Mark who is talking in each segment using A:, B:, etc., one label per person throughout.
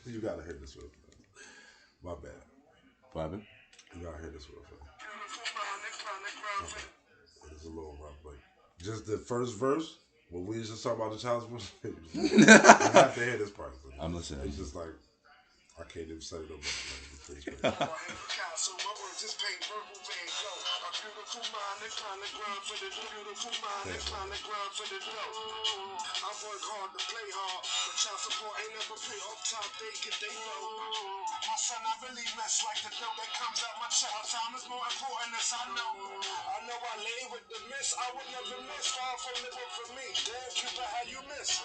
A: You gotta hear this real fast. My bad.
B: What happened?
A: You gotta hear this real fast. It's a little rough, but just the first verse, when we just talk about the child support, you have to hear this part.
B: I'm listening.
A: It's just like, I can't even say it over. I work hard to play hard, but child support ain't never pay off top. They get they know. My son, I really mess like the dough that comes out my child. Time is more important as I know. I know I lay with the miss. I would never miss. Far from living for me. Damn, Cupid, how you miss?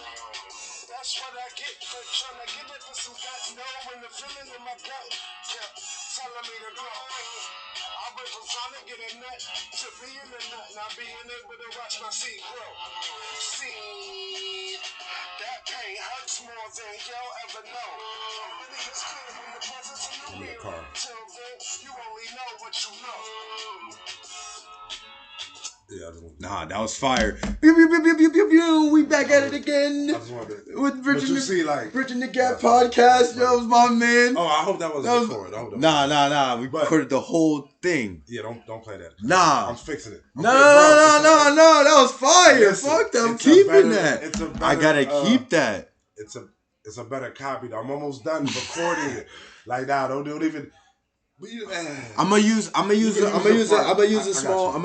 A: That's what I get for trying to get it for some guts. Knowing the feeling in my gut kept telling me to go. I went from trying to get a nut to being a nut. Now being able to watch my seed grow. See, that pain hurts more than y'all ever know. Really is clear when the presence in the real. Till then, you only know what you know. Yeah,
B: nah, that was fire. Pew, pew, pew, pew, pew, pew, pew. We back at it again with Bridging the Gap podcast. That was my man.
A: Oh, I hope that wasn't recorded.
B: Nah. We recorded the whole thing.
A: Yeah, don't play that.
B: Nah,
A: I'm fixing it.
B: No. That was fire. Listen, fuck that. I'm keeping that. I gotta keep that.
A: It's a better copy. I'm almost done recording it. Like now, don't even.
B: I'm gonna use it small. I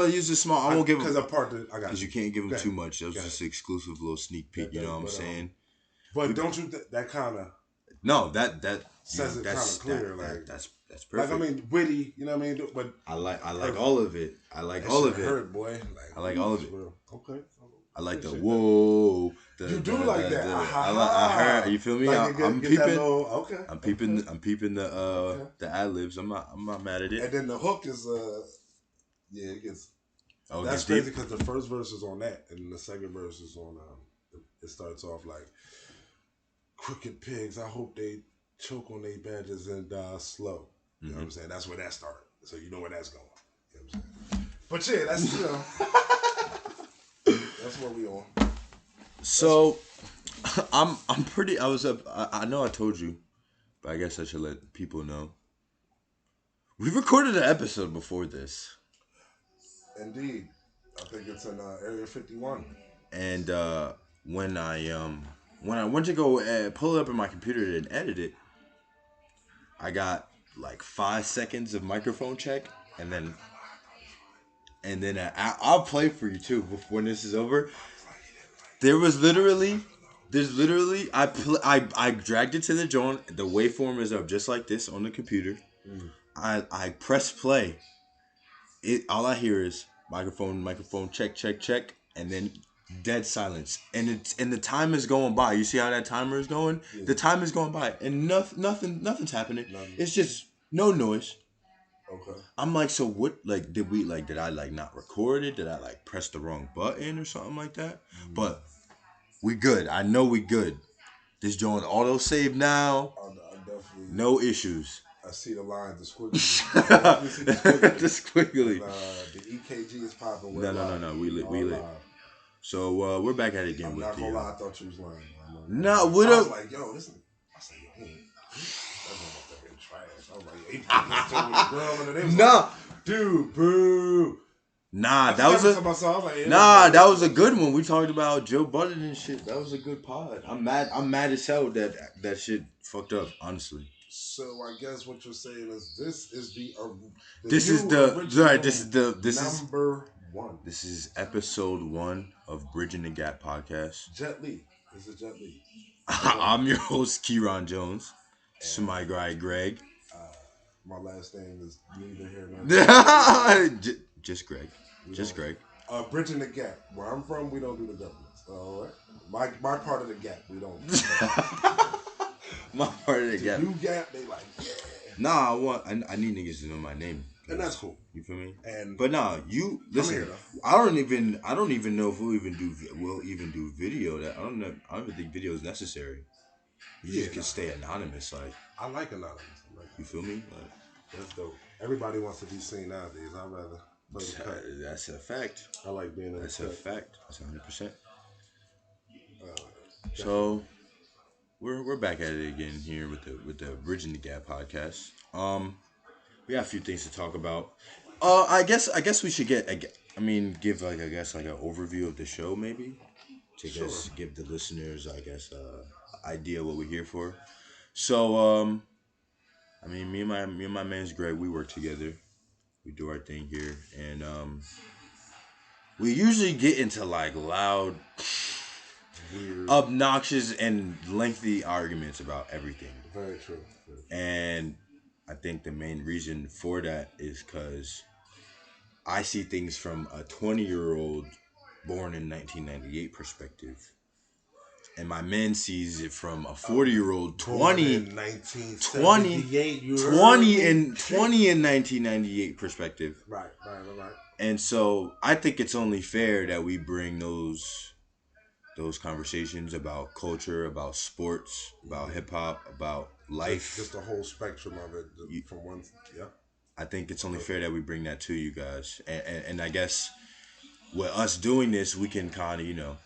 B: won't give
A: because
B: him
A: a part that I got
B: because you can't give him too much. That was just an exclusive little sneak peek. You know what I'm saying?
A: But don't you that kind of
B: that
A: says it kind of clear?
B: That's perfect.
A: Like I mean, witty. You know what I mean? But
B: I like all of it. I like all of it.
A: Hurt, boy.
B: I like all of it.
A: Okay.
B: I like the whoa.
A: You do like that.
B: I heard. You feel me?
A: Like
B: I'm peeping.
A: Okay.
B: I'm peeping the ad libs. I'm not mad at it.
A: And then the hook is it gets.
B: Oh,
A: that's crazy because the first verse is on that, and the second verse is on. It starts off like, "Crooked pigs. I hope they choke on their badges and die slow." You know what I'm saying? That's where that started. So you know where that's going. You know what I'm saying? But yeah, that's that's where we on.
B: So, I'm pretty. I was up. I know I told you, but I guess I should let people know. We recorded an episode before this.
A: Indeed, I think it's in Area 51.
B: And when I went to go pull it up in my computer and edit it, I got like 5 seconds of microphone check, and then I'll play for you too when this is over. There's literally I dragged it to the joint. The waveform is up just like this on the computer. I press play. All I hear is microphone check, and then dead silence. And the time is going by. You see how that timer is going? Yeah. The time is going by, and nothing's happening. It's just no noise.
A: Okay.
B: I'm like, so what? Like, did I not record it? Did I press the wrong button or something like that? But we good. I know we good. This joint auto save now.
A: I definitely.
B: No issues.
A: I see the lines, the squiggly.
B: The squiggly.
A: The EKG is popping.
B: No. We lit. So we're back at it again.
A: I'm not gonna lie. I thought you was lying.
B: No, what
A: up? I
B: up?
A: was like, yo, this. I said, yo, trash. I was like, hey,
B: nah,
A: dude, boo.
B: Nah, that was a good one. We talked about Joe Budden and shit. That was a good pod. I'm mad as hell that shit fucked up. Honestly.
A: So I guess what you're saying is this is number 1.
B: This is episode 1 of Bridging the Gap podcast.
A: Jet Li. This is Jet Li.
B: I'm your host, Kieron Jones. This is my guy, Greg.
A: My last name is neither here nor there.
B: Just Greg. Greg.
A: Bridging the Gap. Where I'm from, we don't do the government. All right. My part of the gap, we don't.
B: My part of the gap.
A: New gap, they like, yeah.
B: Nah, I need niggas to know my name.
A: And that's cool.
B: You feel me?
A: But
B: nah, you listen. I don't even know if we'll even do video. That I don't even think video is necessary. You just can stay anonymous. Like
A: I like anonymous.
B: You feel me?
A: That's dope. Everybody wants to be seen nowadays. I'd rather play the cut.
B: That's a fact.
A: I like being in the cut.
B: That's a fact. That's 100%. So We're back at it again here with the Bridging the Gap podcast. We got a few things to talk about. I guess we should give like like an overview of the show maybe to
A: Sure.
B: give the listeners idea what we're here for. So me and my man's Greg, we work together. We do our thing here, and we usually get into like loud,
A: Weird.
B: obnoxious, and lengthy arguments about everything.
A: Very true.
B: And I think the main reason for that is because I see things from a 20-year-old born in 1998 perspective. And my man sees it from a 40-year-old 20
A: in 1978.
B: 20 in 1998 perspective.
A: Right.
B: And so I think it's only fair that we bring those conversations about culture, about sports, about hip hop, about life.
A: Just the whole spectrum of it. From one, yeah.
B: I think it's only fair that we bring that to you guys, and I guess with us doing this, we can kind of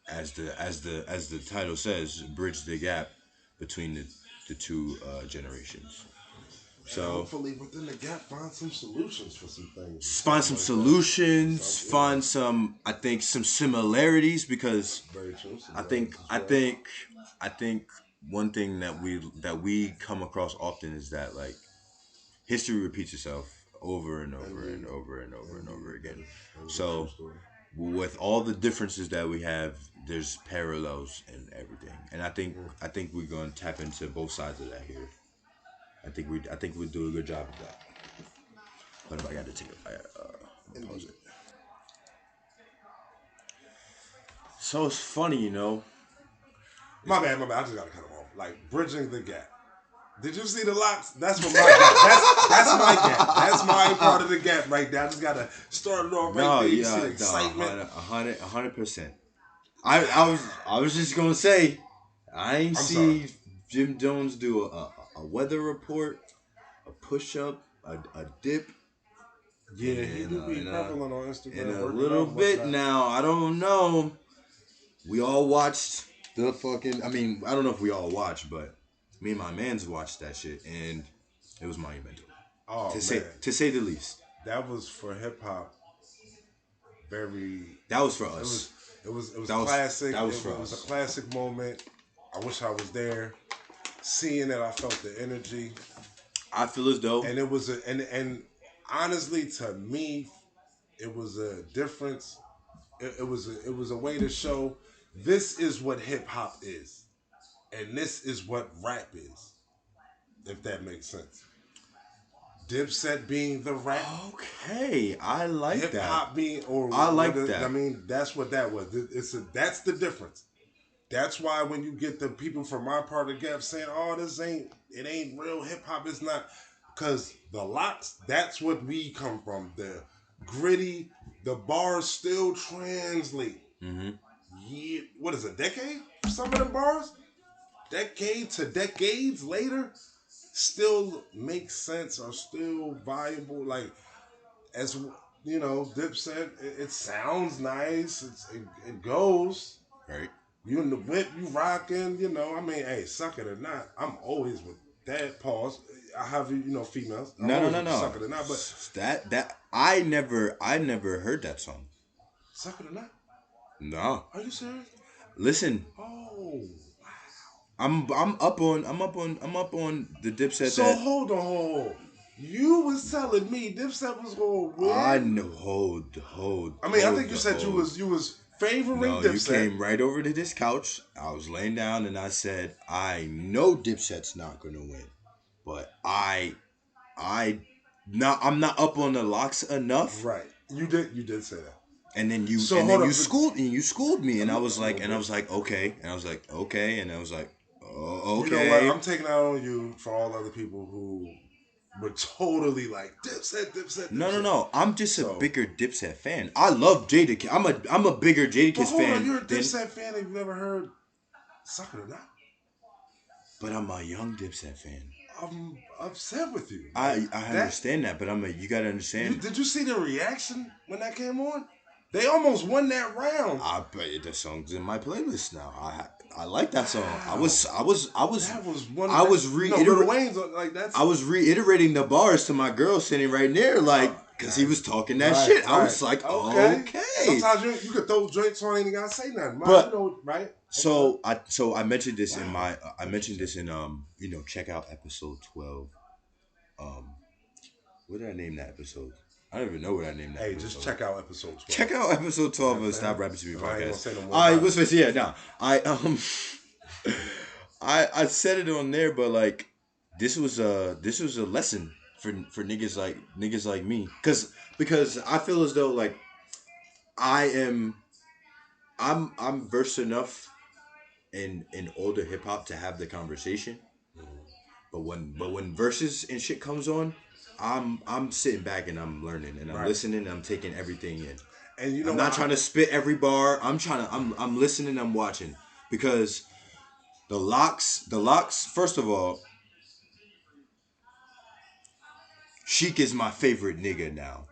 B: as the title says, bridge the gap between the two generations. So
A: hopefully within the gap, find some solutions for some things.
B: Find some solutions. Find some, I think, some similarities because
A: Very true.
B: I think one thing that we come across often is that like history repeats itself over and over and over and over and over again. So with all the differences that we have, there's parallels in everything, and I think we're gonna tap into both sides of that here. I think we do a good job of that. But if I got to take it, pause it. So it's funny,
A: My bad. I just gotta cut him off. Like bridging the gap. Did you see the locks? That's what my gap. That's my gap. That's my part of the gap right there. I just gotta start it off right there. You see the excitement.
B: 100%. I was just gonna say, I ain't see Jim Jones do a weather report, a push up, a dip.
A: Yeah, he do be prevalent on Instagram.
B: In a little bit now, I don't know. We all watched the fucking. I mean, I don't know if we all watched, but me and my mans watched that shit, and it was monumental.
A: Oh,
B: to say the least.
A: That was for hip hop.
B: That was for us.
A: It was classic.
B: That was for us.
A: It was a classic moment. I wish I was there. Seeing it, I felt the energy.
B: I feel as though,
A: and it was and honestly, to me, it was a difference. It was a way to show this is what hip hop is, and this is what rap is. If that makes sense. Dipset being the rap.
B: Okay, I like that.
A: Hip hop being,
B: I like that.
A: I mean, that's what that was. That's the difference. That's why when you get the people from my part of the gap saying, "Oh, it ain't real hip hop," it's not, because the locks. That's what we come from. The gritty, the bars still translate.
B: Mm-hmm.
A: Yeah, what is a decade? Some of them bars, decade to decades later, still make sense, are still viable. Like, as you know, Dipset, it sounds nice. It goes
B: right.
A: You in the whip, you rocking. I mean, hey, suck it or not, I'm always with that. Pause. I have females.
B: No.
A: Suck it or not, but
B: that I never heard that song.
A: Suck it or not.
B: No.
A: Are you serious?
B: Listen.
A: Oh.
B: I'm up on the Dipset.
A: So hold on. You was telling me Dipset was going to win.
B: I know. Hold.
A: I mean, I think you said you was favoring Dipset.
B: You came right over to this couch. I was laying down and I said, I know Dipset's not gonna win, but I'm not up on the locks enough.
A: Right. You did say that.
B: And then you schooled me, and I was like, okay, and I was like, okay, and I was like, oh, okay.
A: You know what? I'm taking out on you for all other people who were totally like Dipset.
B: No. I'm just a bigger Dipset fan. I love Jadakiss. I'm a bigger Jadakiss fan.
A: On, you're a Dipset fan and you've never heard Suck It or Not.
B: But I'm a young Dipset fan.
A: I'm upset with you.
B: I understand that, but you gotta understand.
A: Did you see the reaction when that came on? They almost won that round.
B: The song's in my playlist now. I like that song.
C: Wow.
B: I was
C: That was one.
B: I was
C: Lil Wayne's like that's.
B: I was reiterating the bars to my girl sitting right there, like, because he was talking that
C: right,
B: shit.
C: Right.
B: I was like, okay.
C: Sometimes you could throw joints on, ain't even gotta say nothing.
B: But
C: you know, right?
B: So I mentioned this in my I mentioned this in check out episode 12. What did I name that episode? I don't even know what I named that.
C: Hey,
B: episode.
C: just check out episode 12.
B: Check out episode 12 of Stop Rapping ToMe podcast.
C: I ain't gonna say no more.
B: I was yeah, no. I said it on there, but like this was a lesson for niggas like me, because I feel as though like I'm versed enough in older hip hop to have the conversation, but when verses and shit comes on, I'm sitting back and I'm learning and I'm listening and I'm taking everything in. And you know, I'm not trying to spit every bar. I'm listening. I'm watching, because the locks. First of all, Sheik is my favorite nigga now.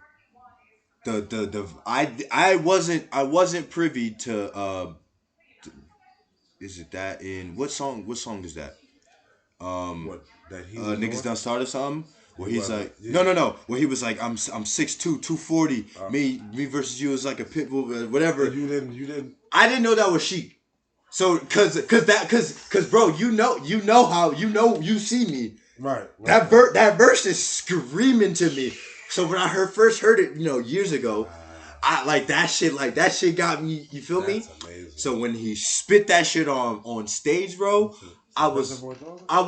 B: I wasn't privy to is it that in what song is that?
C: What that he
B: niggas done started something where he's like no where he was like I'm 6'2", 240, me versus you is like a pit bull, whatever.
C: You didn't
B: I didn't know that was Sheik. So cause bro, you how you see me.
C: Right.
B: That verse is screaming to me. So when I first heard it, years ago, I like that shit got me, you feel me?
C: Amazing.
B: So when he spit that shit on stage, bro, I was I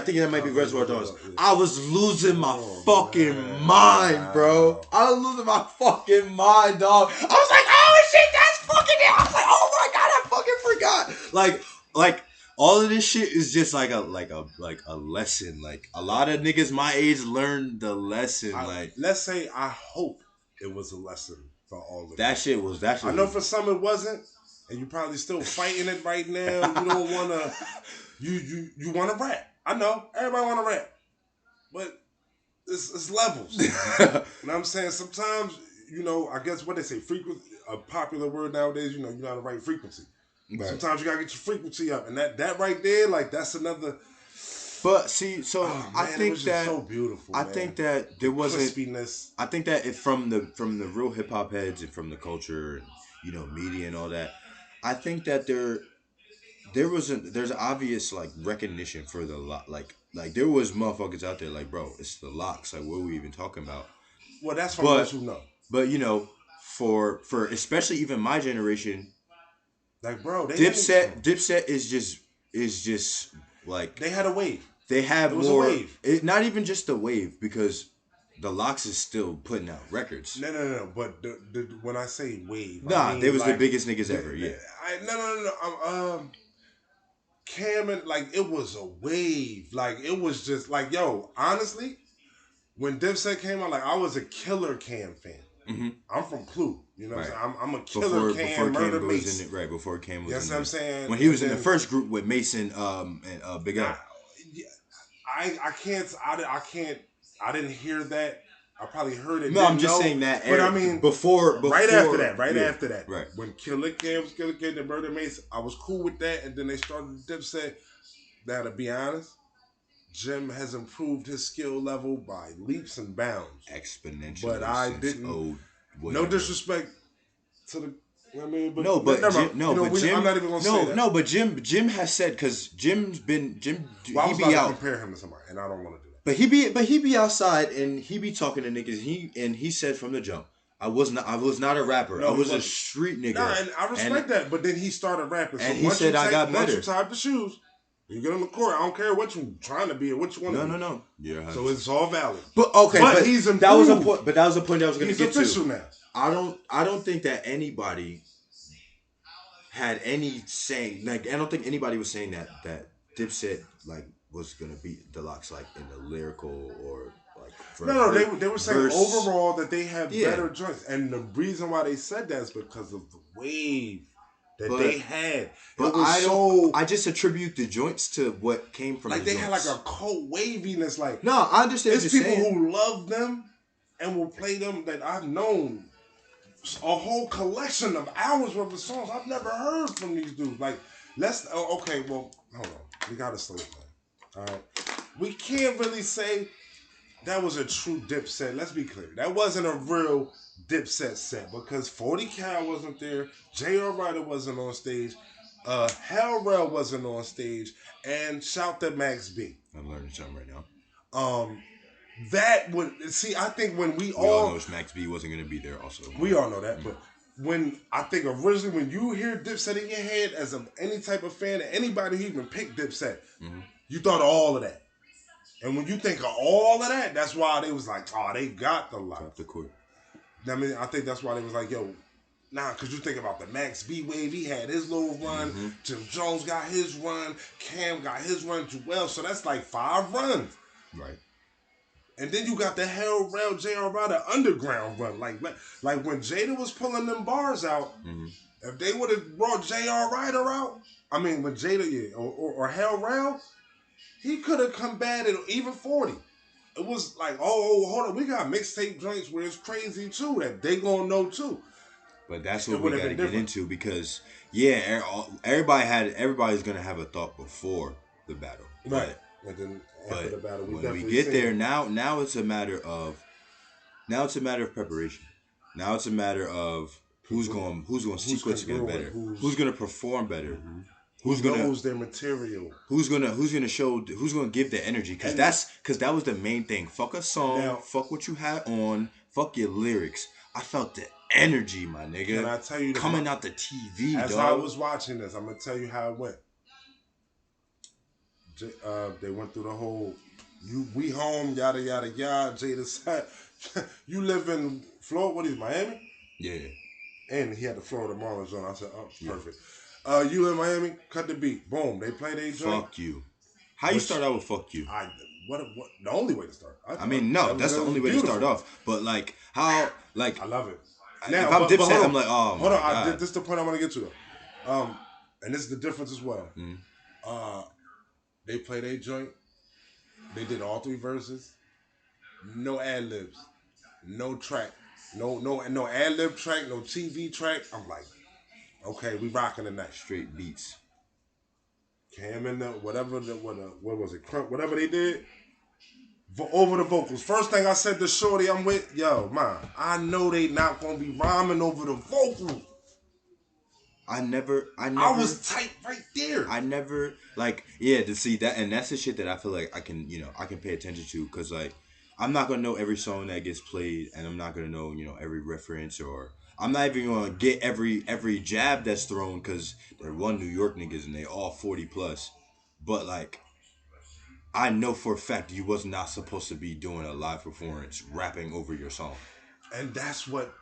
B: think that might be Reservoir Dogs. I was losing my fucking mind, bro. I was losing my fucking mind, dog. I was like, oh shit, that's fucking it. I was like, oh my god, I fucking forgot. Like all of this shit is just like a lesson. Like a lot of niggas my age learned the lesson.
C: Let's say I hope it was a lesson for all of
B: that shit was that shit.
C: I know for some it wasn't, and you probably still fighting it right now. You don't wanna you wanna rap. I know everybody wanna rap, but it's levels. You know what I'm saying? Sometimes, I guess what they say, frequency, a popular word nowadays, you're not the right frequency. Right. Sometimes you gotta get your frequency up, and that right there, like that's another.
B: But see, so I think that
C: so beautiful.
B: I think that there wasn't
C: crispiness.
B: I think that from the real hip hop heads and from the culture, and, media and all that, I think that there's obvious like recognition for the lot, like there was motherfuckers out there like, bro, it's the locks, like what are we even talking about?
C: Well, that's from those who know.
B: But for especially even my generation,
C: like, bro,
B: Dipset is just like
C: they had a wave.
B: They have
C: more. A wave.
B: Not even just a wave, because the Locks is still putting out records.
C: No. But when I say wave,
B: they was like, the biggest niggas ever. Yeah.
C: No. Cam and it was a wave. Like it was just like, yo, honestly, when Dipset came out, I was a Killer Cam fan.
B: Mm-hmm.
C: I'm from Clue. You know what I'm saying? I'm a
B: Killer
C: Cam, Murder Mason.
B: Before Cam was
C: in what I'm saying?
B: When he was in the first group with Mason and Big L.
C: I didn't hear that. I probably heard it.
B: No, I'm just saying that.
C: But I mean,
B: before
C: after that,
B: right.
C: When Killer Cam and Murder Mason, I was cool with that, and then they started Dipset. Now, to be honest, Jim has improved his skill level by leaps and bounds,
B: exponentially.
C: But I didn't. No disrespect to the. I mean, but
B: I'm not even gonna say that. No, but Jim has said, because Jim's been
C: Well, I was about to compare him to somebody, and I don't want to do that.
B: But he be outside and he be talking to niggas. He said from the jump, I was not a rapper.
C: No,
B: I was a street nigga.
C: Nah, and I respect that. But then he started rapping. So
B: and he said I got better.
C: Once you tie the shoes, you get on the court. I don't care what you trying to be or what you want to be.
B: No. Yeah.
C: So it's all valid.
B: But okay, but
C: he's improved.
B: That was a point. But that was a point I was going to get to.
C: He's official now.
B: I don't think that anybody had any saying, like, I don't think anybody was saying that Dipset was gonna beat the Locks in the lyrical or
C: No, they were saying overall that they have better joints, and the reason why they said that is because of the wave that they had.
B: But I just attribute the joints to what came from.
C: They had a cold waviness.
B: No, I understand.
C: There's people who love them and will play them that I've known. A whole collection of hours worth of songs I've never heard from these dudes. Okay, well, hold on. We gotta slow it down. All right. We can't really say that was a true Dipset. Let's be clear. That wasn't a real Dipset set because 40 Cal wasn't there. J.R. Ryder wasn't on stage. Hell Rell wasn't on stage. And shout to Max B.
B: I'm learning something right now.
C: That would see. I think when
B: we all know Max B wasn't gonna be there. Also,
C: we all know that. But when I think originally when you hear Dipset in your head as any type of fan, anybody who even picked Dipset, you thought of all of that. And when you think of all of that, that's why they was like, oh, they got the life.
B: Drop the court.
C: I mean, I think that's why they was like, yo, nah, because you think about the Max B wave, he had his little run. Jim Jones got his run. Cam got his run. Joel, so that's like 5 runs.
B: Right.
C: And then you got the Hell Rell J.R. Ryder underground run. Like when Jada was pulling them bars out, if they would have brought J.R. Ryder out, I mean, with Jada, or Hell Rell, he could have combated even 40. It was like, oh, hold on, we got mixtape joints where it's crazy too that they gonna know too.
B: But that's what we gotta get into because everybody's gonna have a thought before the battle,
C: right? And then after the battle,
B: when we get there, now it's a matter of preparation. Now it's a matter of who's going sequence again better, who's gonna perform better. Who's gonna
C: knows their material?
B: Who's gonna give the energy? Because that was the main thing. Fuck a song. Fuck what you had on. Fuck your lyrics. I felt the energy, my nigga.
C: Can I tell you
B: coming out the TV?
C: As I was watching this, I'm gonna tell you how it went. They went through the whole. We home, yada yada yada. Jada said, "You live in Florida? What is Miami?"
B: Yeah.
C: And he had the Florida Marlins on. I said, "Oh, perfect." You in Miami? Cut the beat. Boom. They play their joint.
B: Fuck you. How you start out with fuck you?
C: What the only way to start.
B: I mean, no, that's the only way to start off. But like how I
C: love it.
B: Now, if I'm Dipset, I'm like, oh my God.
C: This is the point I want to get to though. And this is the difference as well. They play their joint. They did all 3 verses. No ad libs. No track. No ad lib track. No TV track. I'm like, okay, we rocking tonight.
B: Straight beats.
C: Cam and what was it? Crump, whatever they did. Over the vocals. First thing I said to Shorty I'm with, yo, man, I know they not gonna be rhyming over the vocals. I was tight right there.
B: I never to see that, and that's the shit that I feel like I can pay attention to, because like I'm not gonna know every song that gets played, and I'm not gonna know every reference, or I'm not even gonna get every jab that's thrown, because they're one New York niggas and they all 40 plus, but like I know for a fact you was not supposed to be doing a live performance rapping over your song,
C: and that's what.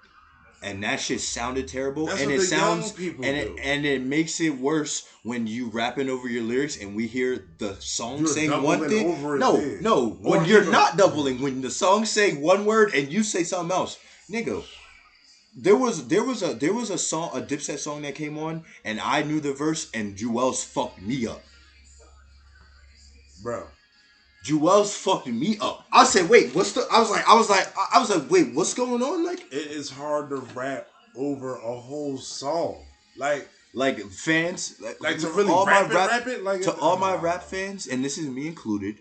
B: And that shit sounded terrible.
C: That's
B: and
C: what
B: it sounds
C: young people
B: do. And it makes it worse when you rapping over your lyrics and we hear the song saying one thing. No. When you're not doubling, when the song saying one word and you say something else. Nigga. There was a song, a Dipset song that came on, and I knew the verse, and Jewels fucked me up.
C: Bro.
B: Jewels fucking me up. I said, wait, what's the? I was like, wait, what's going on? Like,
C: it is hard to rap over a whole song. Like
B: fans,
C: like to really rap it. Like
B: to all my rap fans, and this is me included.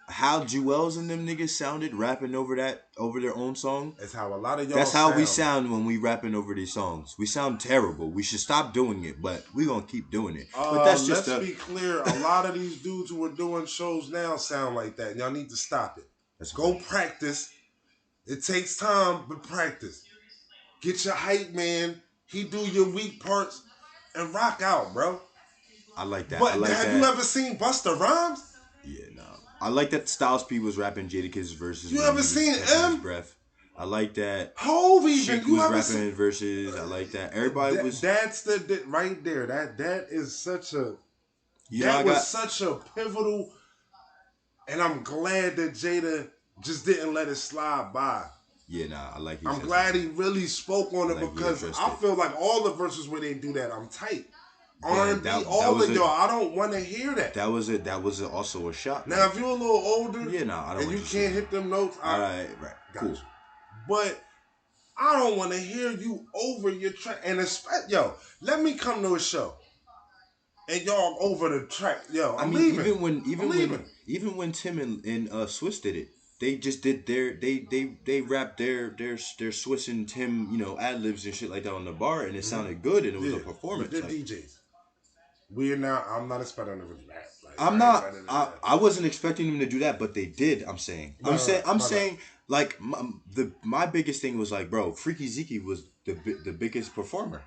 B: How Jewels and them niggas sounded rapping over their own song.
C: That's how a lot of y'all.
B: That's how we sound when we rapping over these songs. We sound terrible. We should stop doing it, but we gonna keep doing it. But that's just.
C: Let's be clear. A lot of these dudes who are doing shows now sound like that. Y'all need to stop it. Go practice. It takes time, but practice. Get your hype man. He do your weak parts and rock out, bro.
B: I like that.
C: But have you ever seen Busta Rhymes?
B: Yeah, no. I like that Styles P was rapping Jadakiss verses.
C: You ever seen M?
B: Breath. I like that.
C: Hove even.
B: You was rapping his verses. I like that. Everybody was.
C: That's the right there. That is such a. That was such a pivotal. And I'm glad that Jada just didn't let it slide by.
B: Yeah, nah, I like it.
C: I'm glad he really spoke on it, because I feel like all the verses where they do that, I'm tight. R&B, all of y'all, I don't want to hear that.
B: That was also a shot.
C: Now, if you're a little older,
B: I don't.
C: And you can't hit them notes,
B: right, cool. You.
C: But I don't want to hear you over your track. And let me come to a show. and y'all over the track. Yo, I'm
B: mean,
C: leaving.
B: even when Tim and Swiss did it, they just did they rapped their Swiss and Tim, ad libs and shit like that on the bar, and it sounded good, and it was a performance.
C: They're DJs. I'm not expecting them to really rap. Like,
B: I'm not. I wasn't expecting them to do that, but they did. I'm saying. I'm saying. Like my biggest thing was like, bro, Freaky Zeke was the biggest performer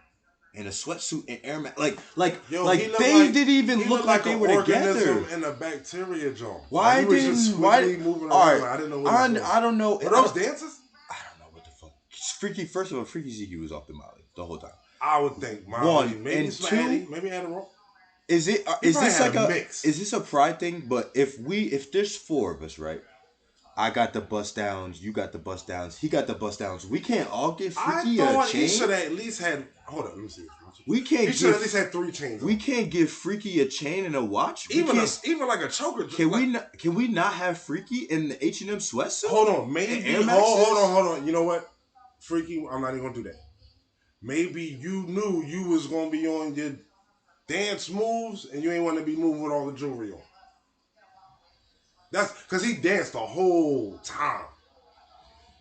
B: in a sweatsuit and air mask. They didn't even look like they were together.
C: And a bacteria joint.
B: Why didn't?
C: Moving
B: all right.
C: around. I didn't know. I
B: don't know.
C: Were those dancers?
B: I don't know what the fuck. First of all, Freaky Zeke was off the Molly the whole time.
C: I would think Molly.
B: One
C: maybe
B: and two.
C: Maybe Adderall.
B: Is this like a
C: mix?
B: Is this a pride thing? But if there's four of us, right? I got the bust downs. You got the bust downs. He got the bust downs. We can't all get Freaky a chain.
C: He should have at least had. Hold on, let me see.
B: We can't.
C: He should at least had 3 chains.
B: We can't give Freaky a chain and a watch.
C: Even like a choker.
B: Can we not have Freaky in the H&M sweatsuit?
C: Hold on, maybe. Hold on. You know what, Freaky? I'm not even gonna do that. Maybe you knew you was gonna be on your dance moves and you ain't want to be moving with all the jewelry on. That's because he danced the whole time.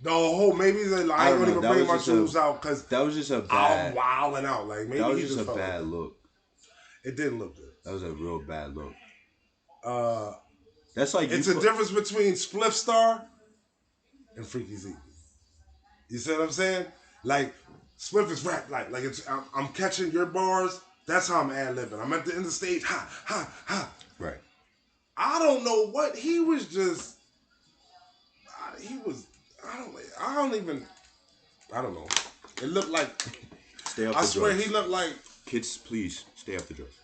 C: Maybe he's like, I ain't gonna even bring my shoes out because
B: that was just a bad.
C: I'm wilding out. Like maybe
B: that was
C: he
B: just a
C: felt
B: bad look.
C: It didn't look good.
B: That was a real bad look.
C: That's like it's a difference between Spliff Star and Freaky Zeke. You see what I'm saying? Like Spliff is rap like it's I'm catching your bars. That's how I'm ad-libbing. I'm at the end of the stage. Ha ha ha.
B: Right.
C: I don't know what he was just. He was. I don't know. It looked like.
B: Stay off
C: I
B: the
C: swear
B: drugs.
C: he looked like.
B: Kids, please stay off the drugs.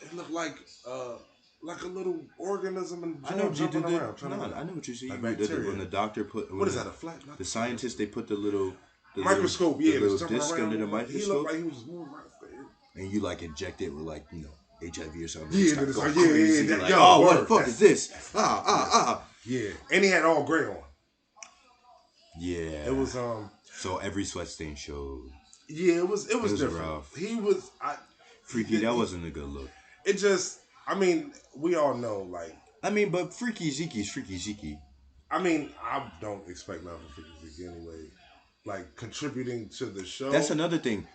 C: It looked like a little organism and
B: I know
C: jumping around.
B: I know what you see.
C: Like
B: when the doctor put.
C: What is that? A flat?
B: The scientists they put the little.
C: Microscope.
B: The little disc under the microscope.
C: He looked like he was just moving around.
B: And you like inject it with like HIV or something.
C: Yeah,
B: like, oh, what the fuck is this?
C: Yeah, and he had all gray on.
B: Yeah,
C: it was
B: So every sweat stain showed.
C: Yeah, it was different.
B: Rough.
C: He was
B: Freaky. That wasn't a good look.
C: It just, we all know, like.
B: But Freaky Zeke's Freaky Zeke.
C: I don't expect nothing from Freaky Zeke anyway. Like contributing to the show.
B: That's another thing.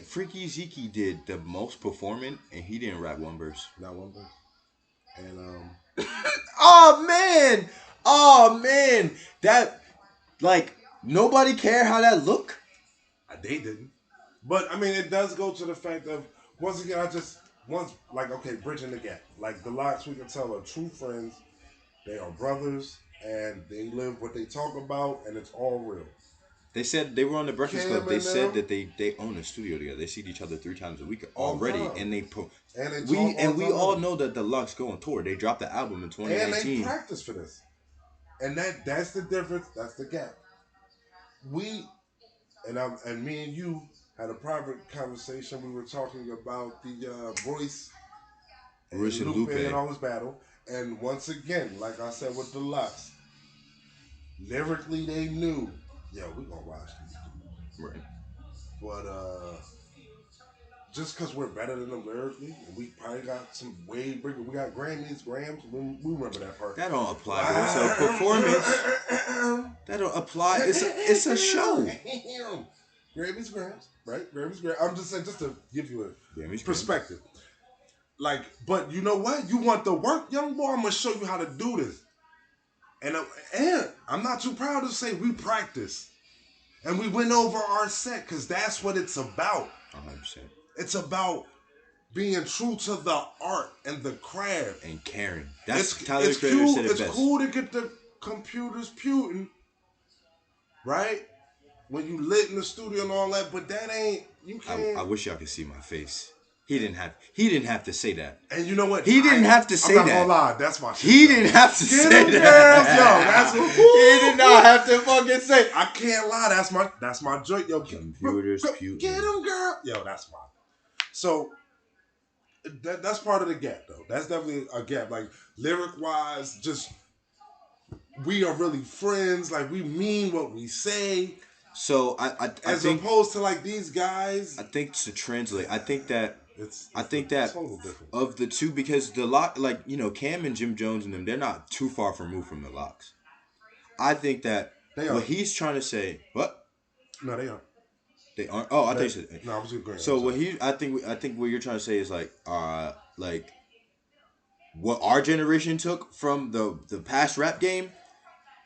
B: Freaky Zeke did the most performing, and he didn't rap one verse.
C: Not one verse. And
B: oh man, that nobody cared how that looked.
C: They didn't, but it does go to the fact of once again, bridging the gap. Like the Locks, we can tell are true friends. They are brothers, and they live what they talk about, and it's all real.
B: They said they were on the Breakfast Club. They said that they own a studio together. They see each other 3 times a week already, and we all know that the Lux go on tour. They dropped the album in 2019.
C: And they practice for this, and that's the difference. That's the gap. Me and you had a private conversation. We were talking about the Royce and Lupe and all this battle, and once again, like I said with the Lux, lyrically they knew. Yeah, we gonna watch these two.
B: Right.
C: But just because we're better than them lyrically, and we probably got some way bigger. We got Grammys, Grams. We remember that part.
B: That don't apply. It's a performance. That don't apply. It's a show.
C: Grammys, Grams, right? Grammys, Grams. I'm just saying, just to give you a perspective. Like, but you know what? You want the work, young boy? I'm gonna show you how to do this. And I'm not too proud to say we practice. And we went over our set because that's what it's about.
B: 100%.
C: It's about being true to the art and the craft.
B: And caring. That's Tyler the Creator said it best. It's
C: cool to get the computers puting, right? When you lit in the studio and all that, but that ain't, you can't.
B: I wish y'all could see my face. He didn't have to say that.
C: And you know what?
B: He didn't have to say that.
C: I'm not gonna lie, that's my shit.
B: He didn't have to say that.
C: Girls, yo, that's what
B: he did not have to fucking say.
C: I can't lie, that's my joint, yo.
B: Computers, putin'.
C: Get him, girl. Yo, that's mine. So that's part of the gap, though. That's definitely a gap. Like lyric wise, just we are really friends. Like we mean what we say.
B: So I
C: think, opposed to like these guys.
B: I think to translate, I think that I think that
C: total different.
B: of the two, because the lock, like, Cam and Jim Jones and them, they're not too far removed from the locks. I think that
C: They
B: what
C: are.
B: he's trying to say, what?
C: No, they are.
B: They aren't. Oh, I think you said.
C: No, I was just going.
B: So I think what you're trying to say is like what our generation took from the past rap game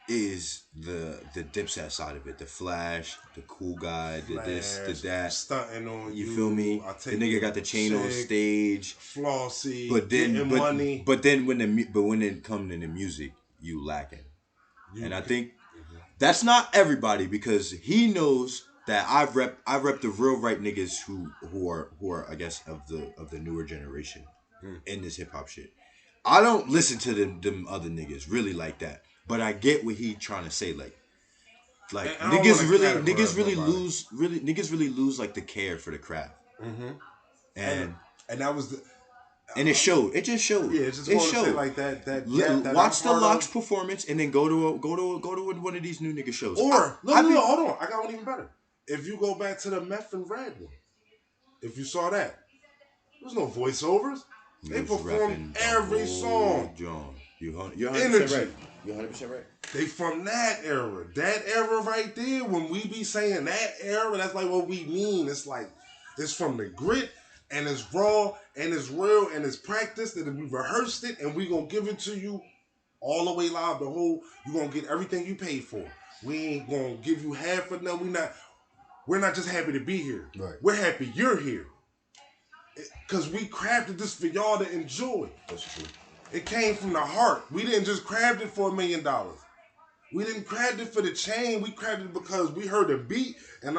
B: is the Dipset side of it, the flash, the cool guy, the this, the that,
C: stunting on
B: you feel me? The nigga got the chain on stage,
C: flossy,
B: but then
C: getting money.
B: But then when it comes in the music, you lacking, and I think that's not everybody, because he knows that I rep the real right niggas who are I guess of the newer generation in this hip hop shit. I don't listen to them other niggas really like that, but I get what he trying to say. Like niggas really lose like the care for the craft.
C: Mm-hmm.
B: And
C: that was the.
B: And it showed. It just showed.
C: Yeah, just
B: it
C: showed.
B: Say
C: like that
B: watch the Locks performance and then go to one of these new nigga shows.
C: Or hold on, I got one even better. If you go back to the Meth and Red one, if you saw that, there's no voiceovers. They performed every song.
B: John, you're 100% right. You're 100% right.
C: They from that era. That era right there, when we be saying that era, that's like what we mean. It's like, it's from the grit, and it's raw, and it's real, and it's practiced, and we rehearsed it, and we gonna give it to you all the way live. You gonna get everything you paid for. We ain't gonna give you half of them. We're not just happy to be here.
B: Right.
C: We're happy you're here. Because we crafted this for y'all to enjoy.
B: That's true.
C: It came from the heart. We didn't just craft it for $1 million. We didn't craft it for the chain. We crafted it because we heard a beat and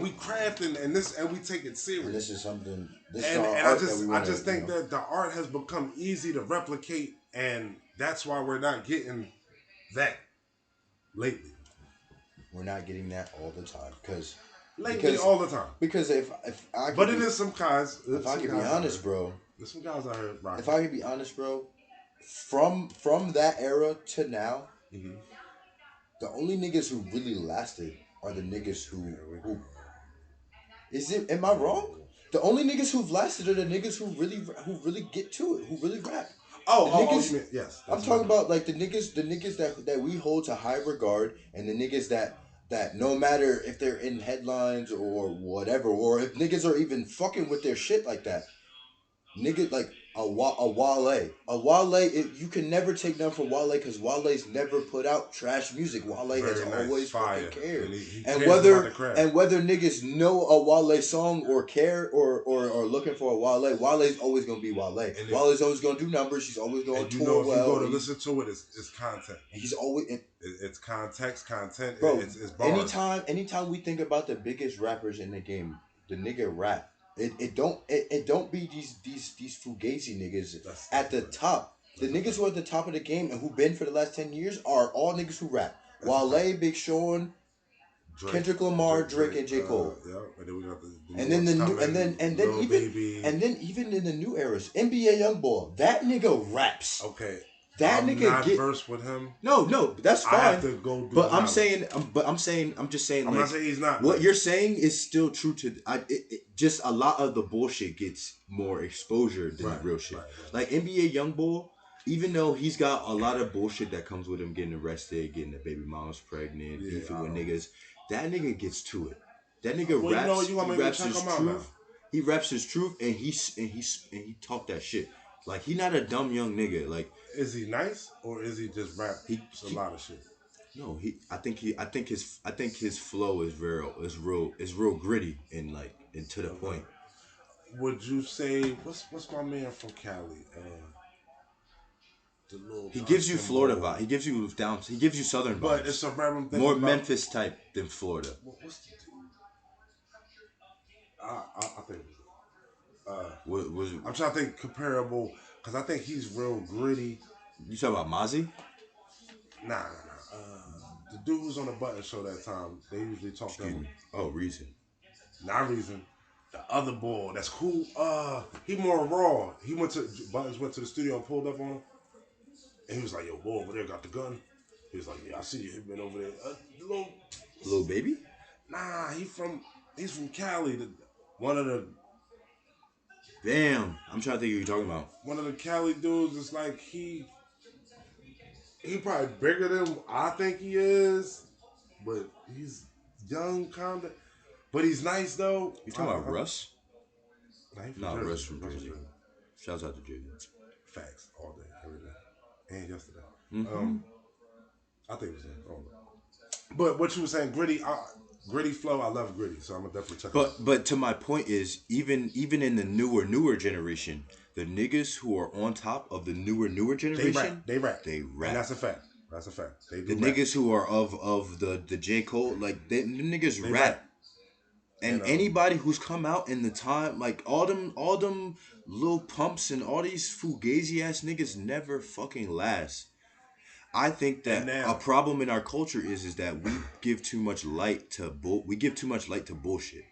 C: we crafted and we take it serious.
B: And this is something.
C: I just think that the art has become easy to replicate, and that's why we're not getting that lately.
B: We're not getting that all the time
C: all the time.
B: Because if I
C: but it is some guys.
B: If I can be honest, bro.
C: There's some guys out here rocking.
B: If I can be honest, bro, from that era to now, the only niggas who really lasted are the niggas who. Is it? Am I wrong? The only niggas who've lasted are the niggas who really get to it, who really rap.
C: Yes.
B: I'm talking about like the niggas that we hold to high regard, and the niggas that no matter if they're in headlines or whatever, or if niggas are even fucking with their shit like that, nigga like a Wale. You can never take nothing from Wale, because Wale's never put out trash music. Wale has always fucking cared. And whether niggas know a Wale song or care or looking for a Wale's always gonna be Wale. Wale's always gonna do numbers. He's always gonna tour well.
C: If you go to listen to it, it's content.
B: He's always
C: it's content.
B: Bro,
C: it's bars.
B: Anytime we think about the biggest rappers in the game, the nigga rap. It don't be these fugazi niggas at the top. The niggas who are at the top of the game and who been for the last 10 years are all niggas who rap. Wale, Big Sean, Drake, Kendrick Lamar, Drake, and J. Cole.
C: And then we got
B: even in the new eras, NBA YoungBoy, that nigga raps.
C: Okay.
B: That
C: I'm
B: nigga
C: not versed with him.
B: No, that's fine.
C: I have to go do
B: but I'm saying, I'm just saying.
C: I'm not saying he's not.
B: What you're saying is still true to. Just a lot of the bullshit gets more exposure than the real shit. Right. Like NBA YoungBoy, even though he's got a lot of bullshit that comes with him getting arrested, getting the baby mamas pregnant, beefing with niggas, that nigga gets to it. That nigga raps. He raps his truth. He raps his truth, and he talk that shit. Like, he not a dumb young nigga. Like,
C: is he nice or is he just rap a lot of shit?
B: No, I think his flow is real gritty and to the point.
C: Would you say what's my man from Cali?
B: He gives you Florida vibe. He gives you Southern vibes.
C: But it's a random thing.
B: More Memphis type than Florida.
C: What's the dude? I think. I'm trying to think comparable, because I think he's real gritty.
B: You talking about Mozzie?
C: Nah. The dude who's on the Button Show that time, they usually talk to him.
B: Oh, Reason.
C: Not Reason. The other boy that's cool. He more raw. Buttons went to the studio and pulled up on him, and he was like, "Yo, boy over there got the gun." He was like, "Yeah, I see you been over there."
B: Little baby?
C: Nah, he's from Cali. One of the
B: Damn. I'm trying to think of who you're talking about.
C: One of the Cali dudes is like he probably bigger than I think he is, but he's young, kinda. But he's nice though.
B: You talking about Russ?
C: Nah,
B: Russ from Jersey. Shouts out to Jersey.
C: Facts all day, every day, and yesterday.
B: Mm-hmm.
C: I think it was him. I don't know. But what you were saying, gritty flow. I love gritty, so I'm gonna definitely check it out.
B: But to my point is, even in the newer generation, the niggas who are on top of the newer generation,
C: They rap.
B: And
C: that's a fact. They do
B: the
C: rap.
B: niggas who are of the J. Cole, like the niggas rap. And anybody who's come out in the time, like all them Lil Pumps and all these fugazi ass niggas never fucking last. I think that a problem in our culture is that we give too much light to bullshit.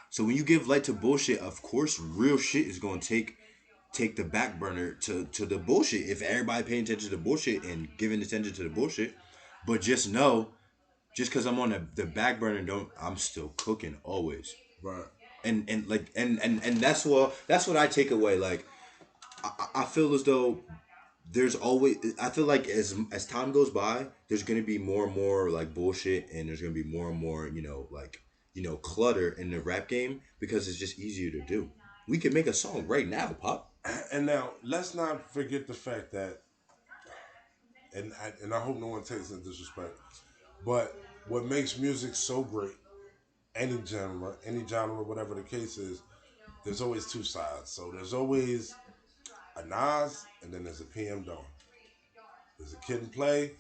B: So when you give light to bullshit, of course, real shit is gonna take the back burner to the bullshit. If everybody paying attention to the bullshit and giving attention to the bullshit, but just know, just because I'm on the back burner, I'm still cooking always.
C: Right.
B: And that's what I take away. Like I feel as though there's always, I feel like as time goes by, there's gonna be more and more like bullshit, and there's gonna be more and more clutter in the rap game because it's just easier to do. We can make a song right now, Pop.
C: And now let's not forget the fact that, and I hope no one takes it in disrespect, but what makes music so great, any genre, whatever the case is, there's always two sides. So there's always a Nas, and then there's a PM Dawn. There's a Kid and Play,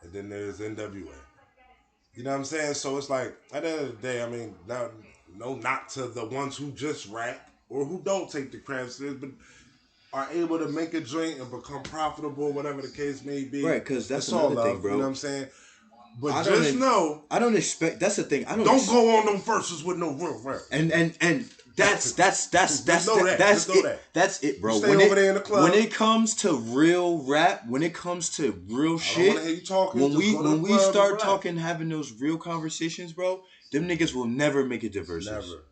C: and then there's NWA. You know what I'm saying? So it's like, at the end of the day, I mean, no knock to the ones who just rap or who don't take the craft serious, but are able to make a joint and become profitable, whatever the case may be.
B: Right, because that's
C: all
B: another
C: love,
B: thing, bro.
C: You know what I'm saying? But just know,
B: I don't expect. That's the thing. I don't
C: go on them verses with no real rap.
B: And that's it. That's it, bro.
C: Stay over there in the club.
B: When it comes to real rap, when it comes to real shit,
C: I don't hear you talking.
B: When we start talking, having those real conversations, bro, them niggas will never make it to Verzuz.
C: Never.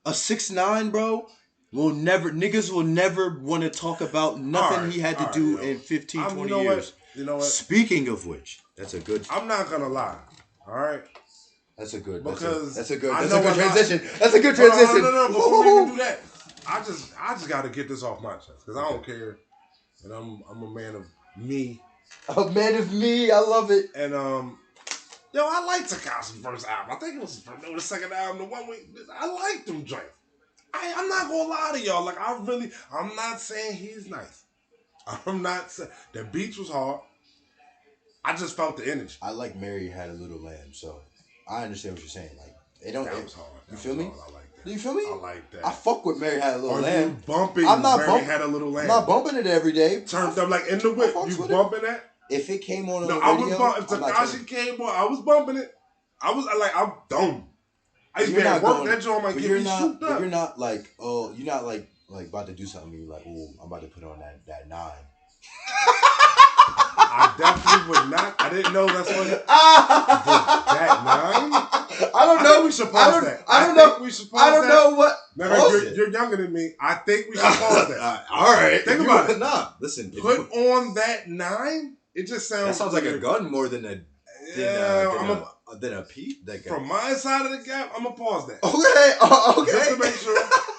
B: A 6ix9ine, bro, niggas will never want to talk about nothing he had to do in 15, 20 years.
C: You know what?
B: Speaking of which, that's a good.
C: I'm not gonna lie. All right.
B: That's a good.
C: Because
B: that's a good transition. That's a good transition.
C: No. Before we even do that, I just got to get this off my chest because I don't care, and I'm a man of me.
B: A man of me. I love it.
C: And I like Tekashi's first album. I think it was the second album. The one I liked them joints. I'm not gonna lie to y'all. Like I'm not saying he's nice. I'm not saying the beats was hard. I just felt the energy.
B: I like Mary Had a Little Lamb, so I understand what you're saying. Like
C: that was hard.
B: You feel me?
C: I like that.
B: You feel me?
C: I like that.
B: I fuck with Mary Had a Little Lamb.
C: You bumping?
B: I'm not
C: Mary Had a Little Lamb.
B: I'm not bumping it every day.
C: Turned up like in the whip. You bumping that?
B: If it came on the
C: radio, if Tekashi came on, I was bumping it. I was like, I'm dumb. I used to be at work. That joint might get me souped up.
B: But you're not like, you're not like about to do something. You're like, I'm about to put on that 9.
C: I definitely would not. I didn't know that's what that 9.
B: I don't know.
C: We should pause that.
B: I don't know.
C: We should pause that.
B: I don't know what.
C: You're younger than me. I think we should pause that.
B: All right.
C: Think about it.
B: Nah, listen.
C: Put on that 9. It just sounds.
B: That sounds like a gun more than a. Than a Pete.
C: From my side of the gap, I'm gonna pause that.
B: Okay.
C: Just to make sure.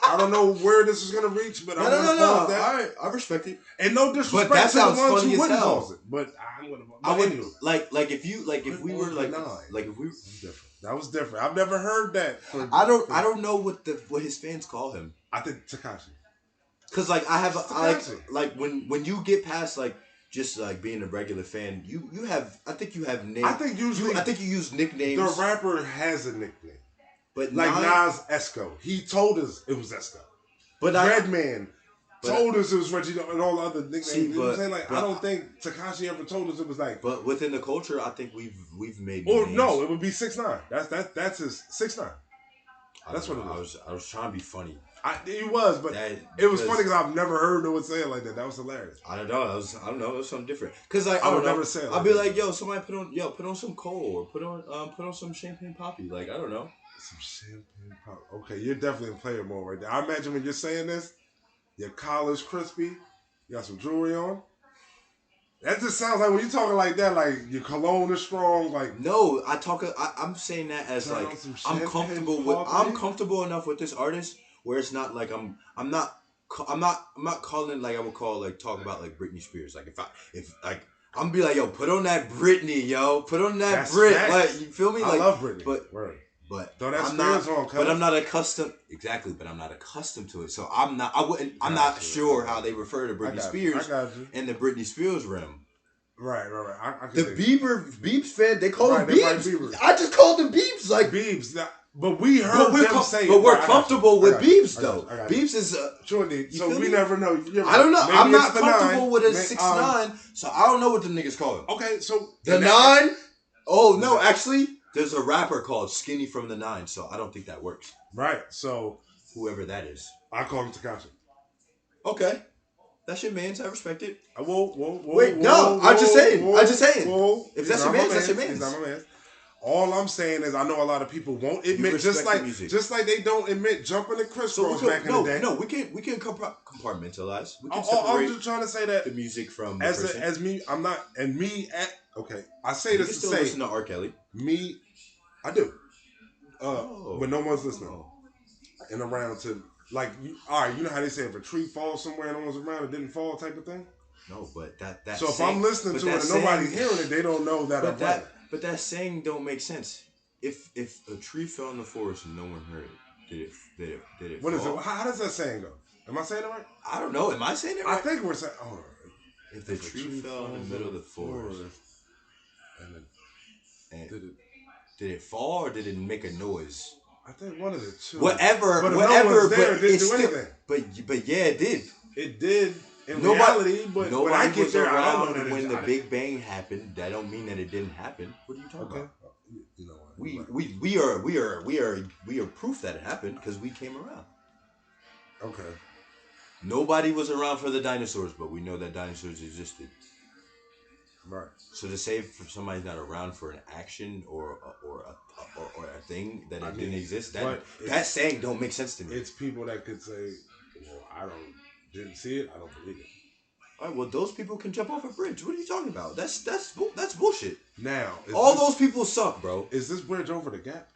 C: I don't know where this is gonna reach, but I'm gonna pause that.
B: All right, I respect it.
C: And no disrespect to the ones who wouldn't pause it, but I'm gonna.
B: I would like if we were like if we.
C: Different. That was different. I've never heard that.
B: I don't know what his fans call him.
C: I think Tekashi.
B: Cause like I have when you get past like. Just like being a regular fan, you have. I think you have names.
C: I think you
B: use nicknames.
C: The rapper has a nickname,
B: but
C: like Nas Esco. He told us it was Esco.
B: But
C: Redman told us it was Reggie and all the other nicknames. You know what I'm saying? Like I don't think Tekashi ever told us it was like.
B: But within the culture, I think we've made.
C: Or no, it would be 6ix9ine. That's his 6ix9ine. That's what it was.
B: I was trying to be funny.
C: He was, but it was funny because I've never heard no one say it like that. That was hilarious.
B: I don't know. It was something different. Cause like
C: I would never say it.
B: I'll be like, yo, somebody put on some Cole or put on some Champagne Poppy. Like I don't know.
C: Some Champagne Poppy. Okay, you're definitely in player mode right there. I imagine when you're saying this, Your collar's crispy. You got some jewelry on. That just sounds like when you talking like that, like your cologne is strong. Like
B: no, I'm saying that as like I'm comfortable enough with this artist where it's not like I'm not calling like I would call like talk about like Britney Spears. Like if like I'm gonna be like, yo, put on that Britney, yo, put on that Brit. Like you feel me?
C: I
B: like,
C: love Britney,
B: but
C: throw that
B: I'm not.
C: on,
B: but I'm not accustomed. Exactly, but I'm not accustomed to it. So I'm not. I wouldn't. I'm not sure how they refer to Britney Spears in the Britney Spears realm.
C: Right.
B: The Beeps fan, they call them Beeps. I just called them Beeps, like
C: Beeps. But we heard them say,
B: but we're comfortable with Beeps though. Beeps is
C: so we never know.
B: I don't know. I'm not comfortable with a 6ix9ine, so I don't know what the niggas call him.
C: Okay, so
B: the 9. Oh no, actually, there's a rapper called Skinny from the 9, so I don't think that works.
C: Right. So
B: whoever that is,
C: I call him Tekashi.
B: Okay. That's your man's. I respect it.
C: Wait,
B: no. I'm just saying. If that's your man's, that's your man's.
C: He's not my man. All I'm saying is, I know a lot of people won't admit, just like they don't admit jumping the crisscross back in the day.
B: No, we can compartmentalize. We can
C: separate. I'm just trying to say that
B: the music from
C: as me. I'm not, and me at okay. I say this to say,
B: listen to R. Kelly.
C: Me, I do. When no one's listening, and around to. Like, all right, you know how they say if a tree falls somewhere and no one's around, it didn't fall type of thing?
B: No, but that
C: so if I'm listening to it and nobody's hearing it, they don't know that I'm playing.
B: But that saying don't make sense. If a tree fell in the forest and no one heard it, did it
C: what
B: fall?
C: Is it? How does that saying go? Am I saying it right?
B: I don't know. Am I saying it right?
C: I think we're saying,
B: if the tree fell in the middle of the forest, and did it fall or did it make a noise?
C: I think one of the two.
B: Whatever,
C: but
B: it
C: didn't do anything.
B: But yeah, it did.
C: It did in reality, but when I get there, I don't know that
B: when the Big Bang happened. That don't mean that it didn't happen. What are you talking about?
C: You know what?
B: We are proof that it happened because we came around.
C: Okay.
B: Nobody was around for the dinosaurs, but we know that dinosaurs existed.
C: Right.
B: So to say if somebody's not around for an action or a thing that it didn't exist, that saying don't make sense to me.
C: It's people that could say, "Well, I didn't see it. I don't believe it."
B: All right. Well, those people can jump off a bridge. What are you talking about? That's bullshit.
C: Now,
B: those people suck, bro.
C: Is this bridge over the gap?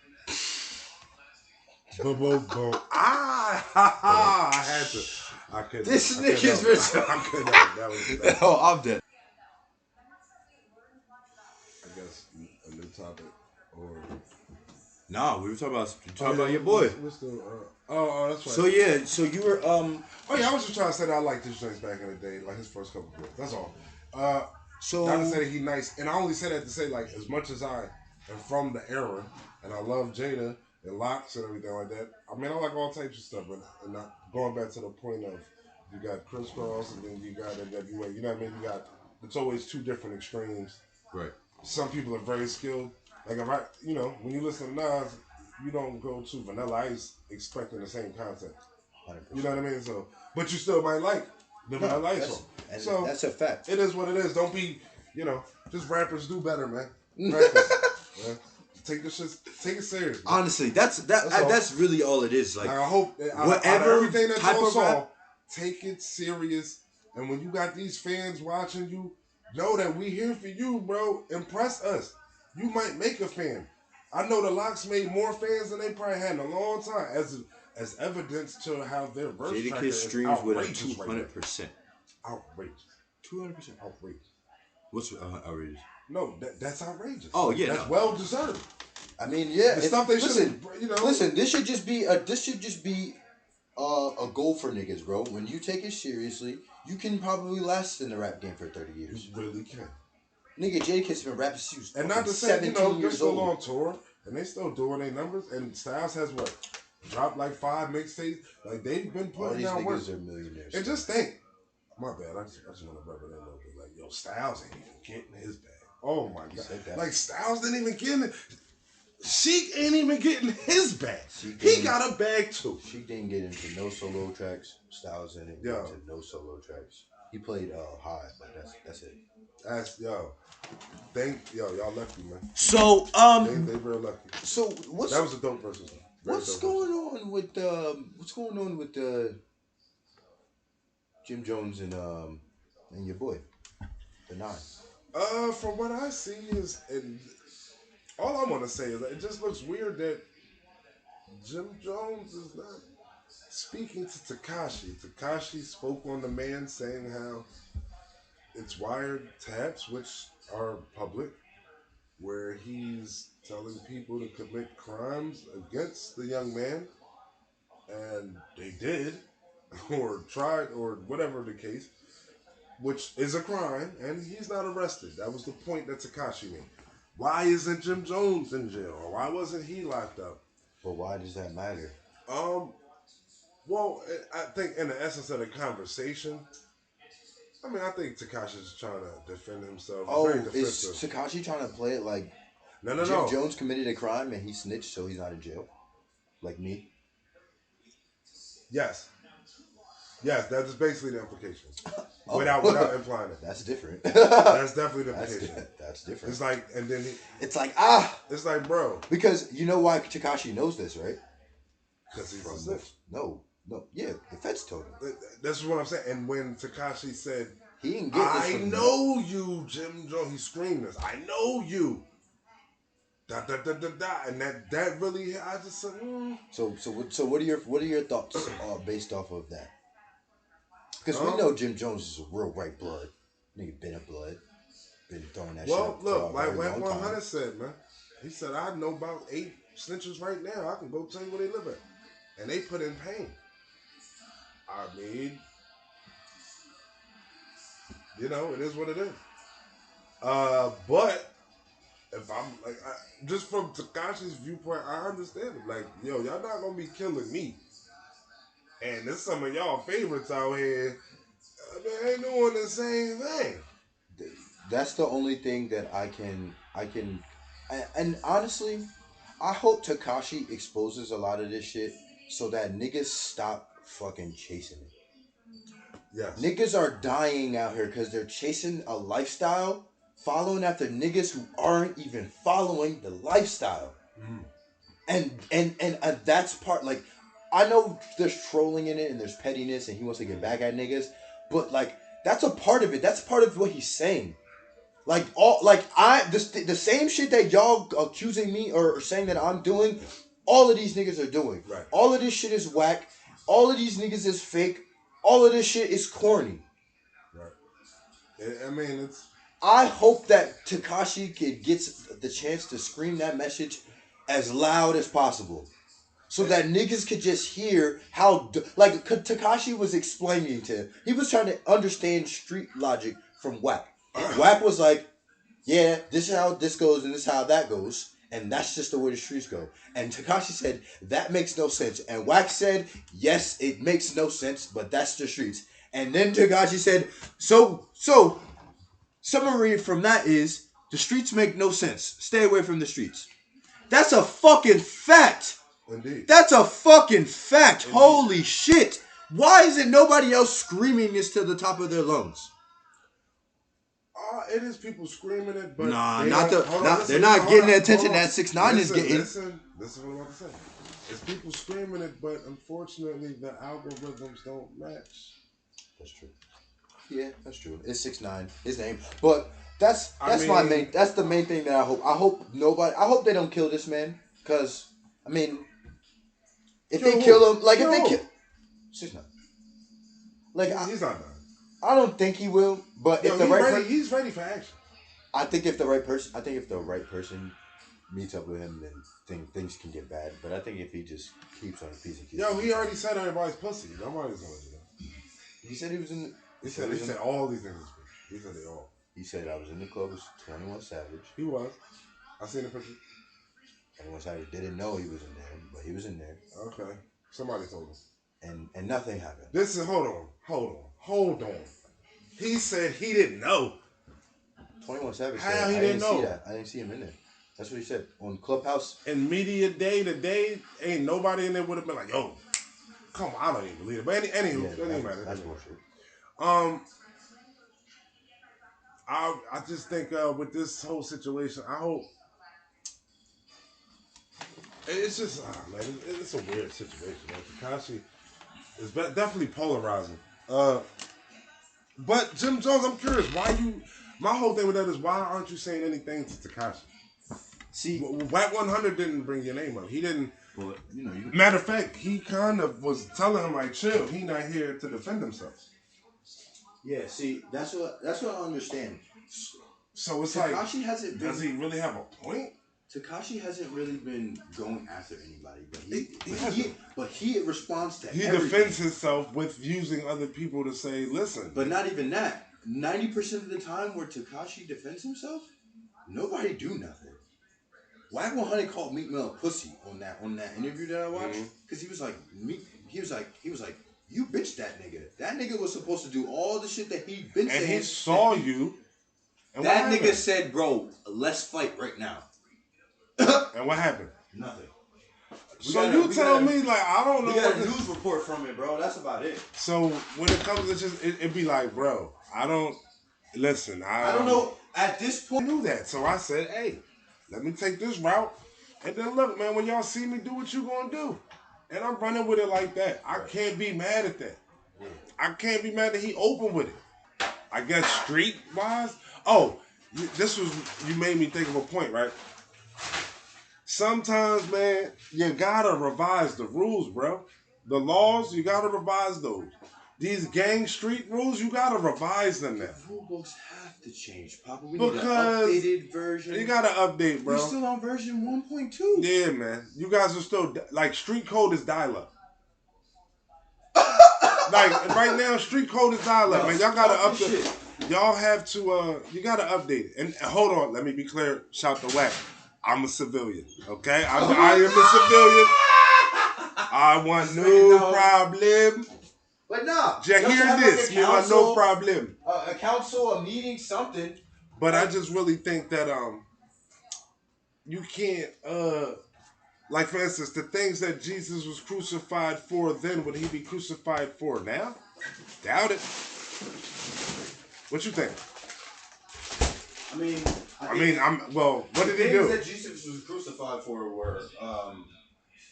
C: Boom. I had to. I couldn't.
B: This nigga's rich.
C: I couldn't. That was.
B: Oh, I'm dead.
C: I guess a new topic or.
B: Nah, we were talking about your boy.
C: We're still, that's right.
B: So yeah, so you were
C: Oh yeah, I was just trying to say that I liked his joints back in the day, like his first couple of That's all.
B: So
C: not to say that he nice, and I only say that to say like as much as I am from the era, and I love Jada and Locks and everything like that. I mean, I like all types of stuff, but and not going back to the point of you got Crisscross and then you got NWA. You know what I mean? It's always two different extremes.
B: Right.
C: Some people are very skilled. Like if when you listen to Nas, you don't go to Vanilla Ice expecting the same content. 100%. You know what I mean? So, but you still might like the Vanilla Ice song. So
B: that's a fact.
C: It is what it is. Don't be, just rappers do better, man. Rappers, man. Take it serious. Man.
B: Honestly, that's really all it is. Like
C: I hope
B: whatever
C: everything that's
B: type
C: on
B: of
C: song,
B: rap,
C: take it serious. And when you got these fans watching you, know that we here for you, bro. Impress us. You might make a fan. I know the Locks made more fans than they probably had in a long time, as evidence to how their verse tracker is
B: streams with
C: outrageous
B: 200%.
C: Outrageous.
B: 200%.
C: Outrageous.
B: What's outrageous?
C: No, that's outrageous.
B: Oh yeah,
C: that's well deserved.
B: I mean, yeah.
C: The stuff they should,
B: Listen, this should just be a goal for niggas, bro. When you take it seriously, you can probably last in the rap game for 30 years.
C: You really can.
B: Nigga, Jadakiss been rapping since he was
C: and not to say, they're still on tour and they still doing their numbers. And Styles has dropped like 5 mixtapes. Like they've been putting out work.
B: Are millionaires.
C: And just think, my bad. I just want to rub it in a little bit. Like, yo, Styles ain't even getting his bag. Oh my god, like Styles didn't even get it. Sheik ain't even getting his bag. He got a bag too.
B: Sheik didn't get into no solo tracks. Styles didn't get into no solo tracks. He played high, but that's it.
C: Y'all lucky, man.
B: So
C: they real lucky.
B: So
C: that was a dope versus.
B: What's going on with the Jim Jones and your boy, the Nine.
C: From what I see is, and all I want to say is that it just looks weird that Jim Jones is not speaking to Takashi. Takashi spoke on the man saying how it's wired tabs, which are public, where he's telling people to commit crimes against the young man, and they did, or tried, or whatever the case, which is a crime, and he's not arrested. That was the point that Takashi made. Why isn't Jim Jones in jail, or why wasn't he locked up?
B: But why does that matter?
C: Um, well, I think in the essence of the conversation, I mean, I think Takashi's trying to defend himself.
B: Oh,
C: Very
B: is
C: defensive.
B: Takashi trying to play it like
C: No.
B: Jim Jones committed a crime and he snitched, so he's not in jail? Like me?
C: Yes, that is basically the implication.
B: Oh.
C: Without implying it.
B: That's different.
C: That's definitely the implication.
B: That's different.
C: It's like, and then
B: it's like,
C: it's like, bro.
B: Because you know why Takashi knows this, right?
C: Because he's a snitch.
B: No, yeah, the feds told him.
C: That's what I'm saying. And when Takashi said,
B: he didn't get this
C: I know you, Jim Jones, he screamed this, I know you. Da da da da da, and that really, I just said,
B: So what are your thoughts based off of that? Because we know Jim Jones is a real white blood. Nigga been a blood. Been throwing that shit up.
C: Well, look, like
B: Ep.1
C: said, man. He said, I know about 8 snitches right now. I can go tell you where they live at. And they put in pain. I mean, you know, it is what it is. But if I'm like, just from Takashi's viewpoint, I understand it. Like, yo, y'all not gonna be killing me. And there's some of y'all favorites out here. I mean, ain't doing the same thing.
B: That's the only thing that I can, and honestly, I hope Takashi exposes a lot of this shit so that niggas stop fucking chasing it.
C: Yes.
B: Niggas are dying out here because they're chasing a lifestyle, following after niggas who aren't even following the lifestyle. And that's part, like, I know there's trolling in it and there's pettiness and he wants to get back at niggas, but like that's a part of it. That's part of what he's saying. Like the same shit that y'all accusing me or saying that I'm doing, all of these niggas are doing.
C: Right.
B: All of this shit is whack. All of these niggas is fake. All of this shit is corny.
C: Right. I mean, it's.
B: I hope that Takashi gets the chance to scream that message as loud as possible. So that niggas could just hear how, like, Takashi was explaining he was trying to understand street logic from Wack. Wack was like, yeah, this is how this goes and this is how that goes. And that's just the way the streets go. And Takashi said, that makes no sense. And Wack said, yes, it makes no sense, but that's the streets. And then Takashi said, so, summary from that is, the streets make no sense. Stay away from the streets. That's a fucking fact.
C: Indeed.
B: That's a fucking fact. Indeed. Holy shit. Why isn't nobody else screaming this to the top of their lungs?
C: It is people screaming it, but
B: they're not getting the attention that 6ix9ine is getting.
C: Listen what I'm about to say. It's people screaming it, but unfortunately the algorithms don't match.
B: That's true. Yeah, that's true. It's 6ix9ine, his name. But that's the main thing that I hope. I hope they don't kill this man. Cause I mean, if they kill him, like if they kill 6ix9ine, like
C: he's not done.
B: I don't think he will, but if the right
C: he's ready for action.
B: I think if the right person meets up with him, then things can get bad. But I think if he just keeps on his piece of
C: Yo, he already said everybody's pussy. Nobody's gonna do that.
B: He said he was in.
C: He said all these niggas. He said they all.
B: He said I was in the club with 21 Savage.
C: He was. I seen the picture.
B: 21 Savage didn't know he was in there, but he was in there.
C: Okay. Somebody told him.
B: And nothing happened.
C: This is hold on. He said he didn't know.
B: 21 Savage
C: How
B: said
C: he
B: I
C: didn't
B: didn't
C: know?
B: see that. I didn't see him in there. That's what he said on Clubhouse.
C: In media day to day, ain't nobody in there would have been like, yo, come on, I don't even believe it. But anywho, that ain't matter.
B: That's bullshit.
C: I just think with this whole situation, I hope it's just man, it's a weird situation. Man. Takashi is definitely polarizing. But Jim Jones, I'm curious. My whole thing with that is why aren't you saying anything to Tekashi?
B: See,
C: Whack 100 didn't bring your name up. He didn't.
B: well,
C: Matter of fact, he kind of was telling him like, chill. He not here to defend himself.
B: Yeah, see, that's what I understand.
C: So it's
B: Tekashi hasn't been.
C: Does he really have a point?
B: Tekashi hasn't really been going after anybody, but he responds to
C: He
B: everything.
C: defends himself with using other people to say, listen.
B: But not even that. 90% of the time where Tekashi defends himself, nobody do nothing. Whack 100 called Meek Mill a pussy on that interview that I watched, because he was like, you bitched that nigga. That nigga was supposed to do all the shit that he been saying.
C: And he saw you. And
B: that nigga said, bro, let's fight right now.
C: And what happened?
B: Nothing.
C: So you tell me, like, I don't know.
B: We got a news report from it, bro. That's about it.
C: So when it comes to just, it be like, bro, I don't
B: know. At this point,
C: I knew that. So I said, hey, let me take this route. And then look, man, when y'all see me do what you gonna do. And I'm running with it like that. I can't be mad at that. I can't be mad that he open with it. I guess street-wise. Oh, you made me think of a point, right? Sometimes, man, you gotta revise the rules, bro. The laws, you gotta revise those. These gang street rules, you gotta revise them now.
B: The rule books have to change, Papa. We
C: need
B: an updated version.
C: You gotta update, bro.
B: We're still on version 1.2.
C: Yeah, man. You guys are still, like, street code is dial-up. Like, right now, street code is dial-up, man. Y'all gotta update. Y'all have to, you gotta update it. And hold on, let me be clear. Shout to Wack. I'm a civilian, okay? I am a civilian. I want no problem.
B: But no.
C: Just hear this. You want no problem.
B: A council, a meeting, something.
C: But I just really think that, you can't, like, for instance, the things that Jesus was crucified for then, would he be crucified for now? Doubt it. What you think? What did he do?
B: The things that Jesus was crucified for were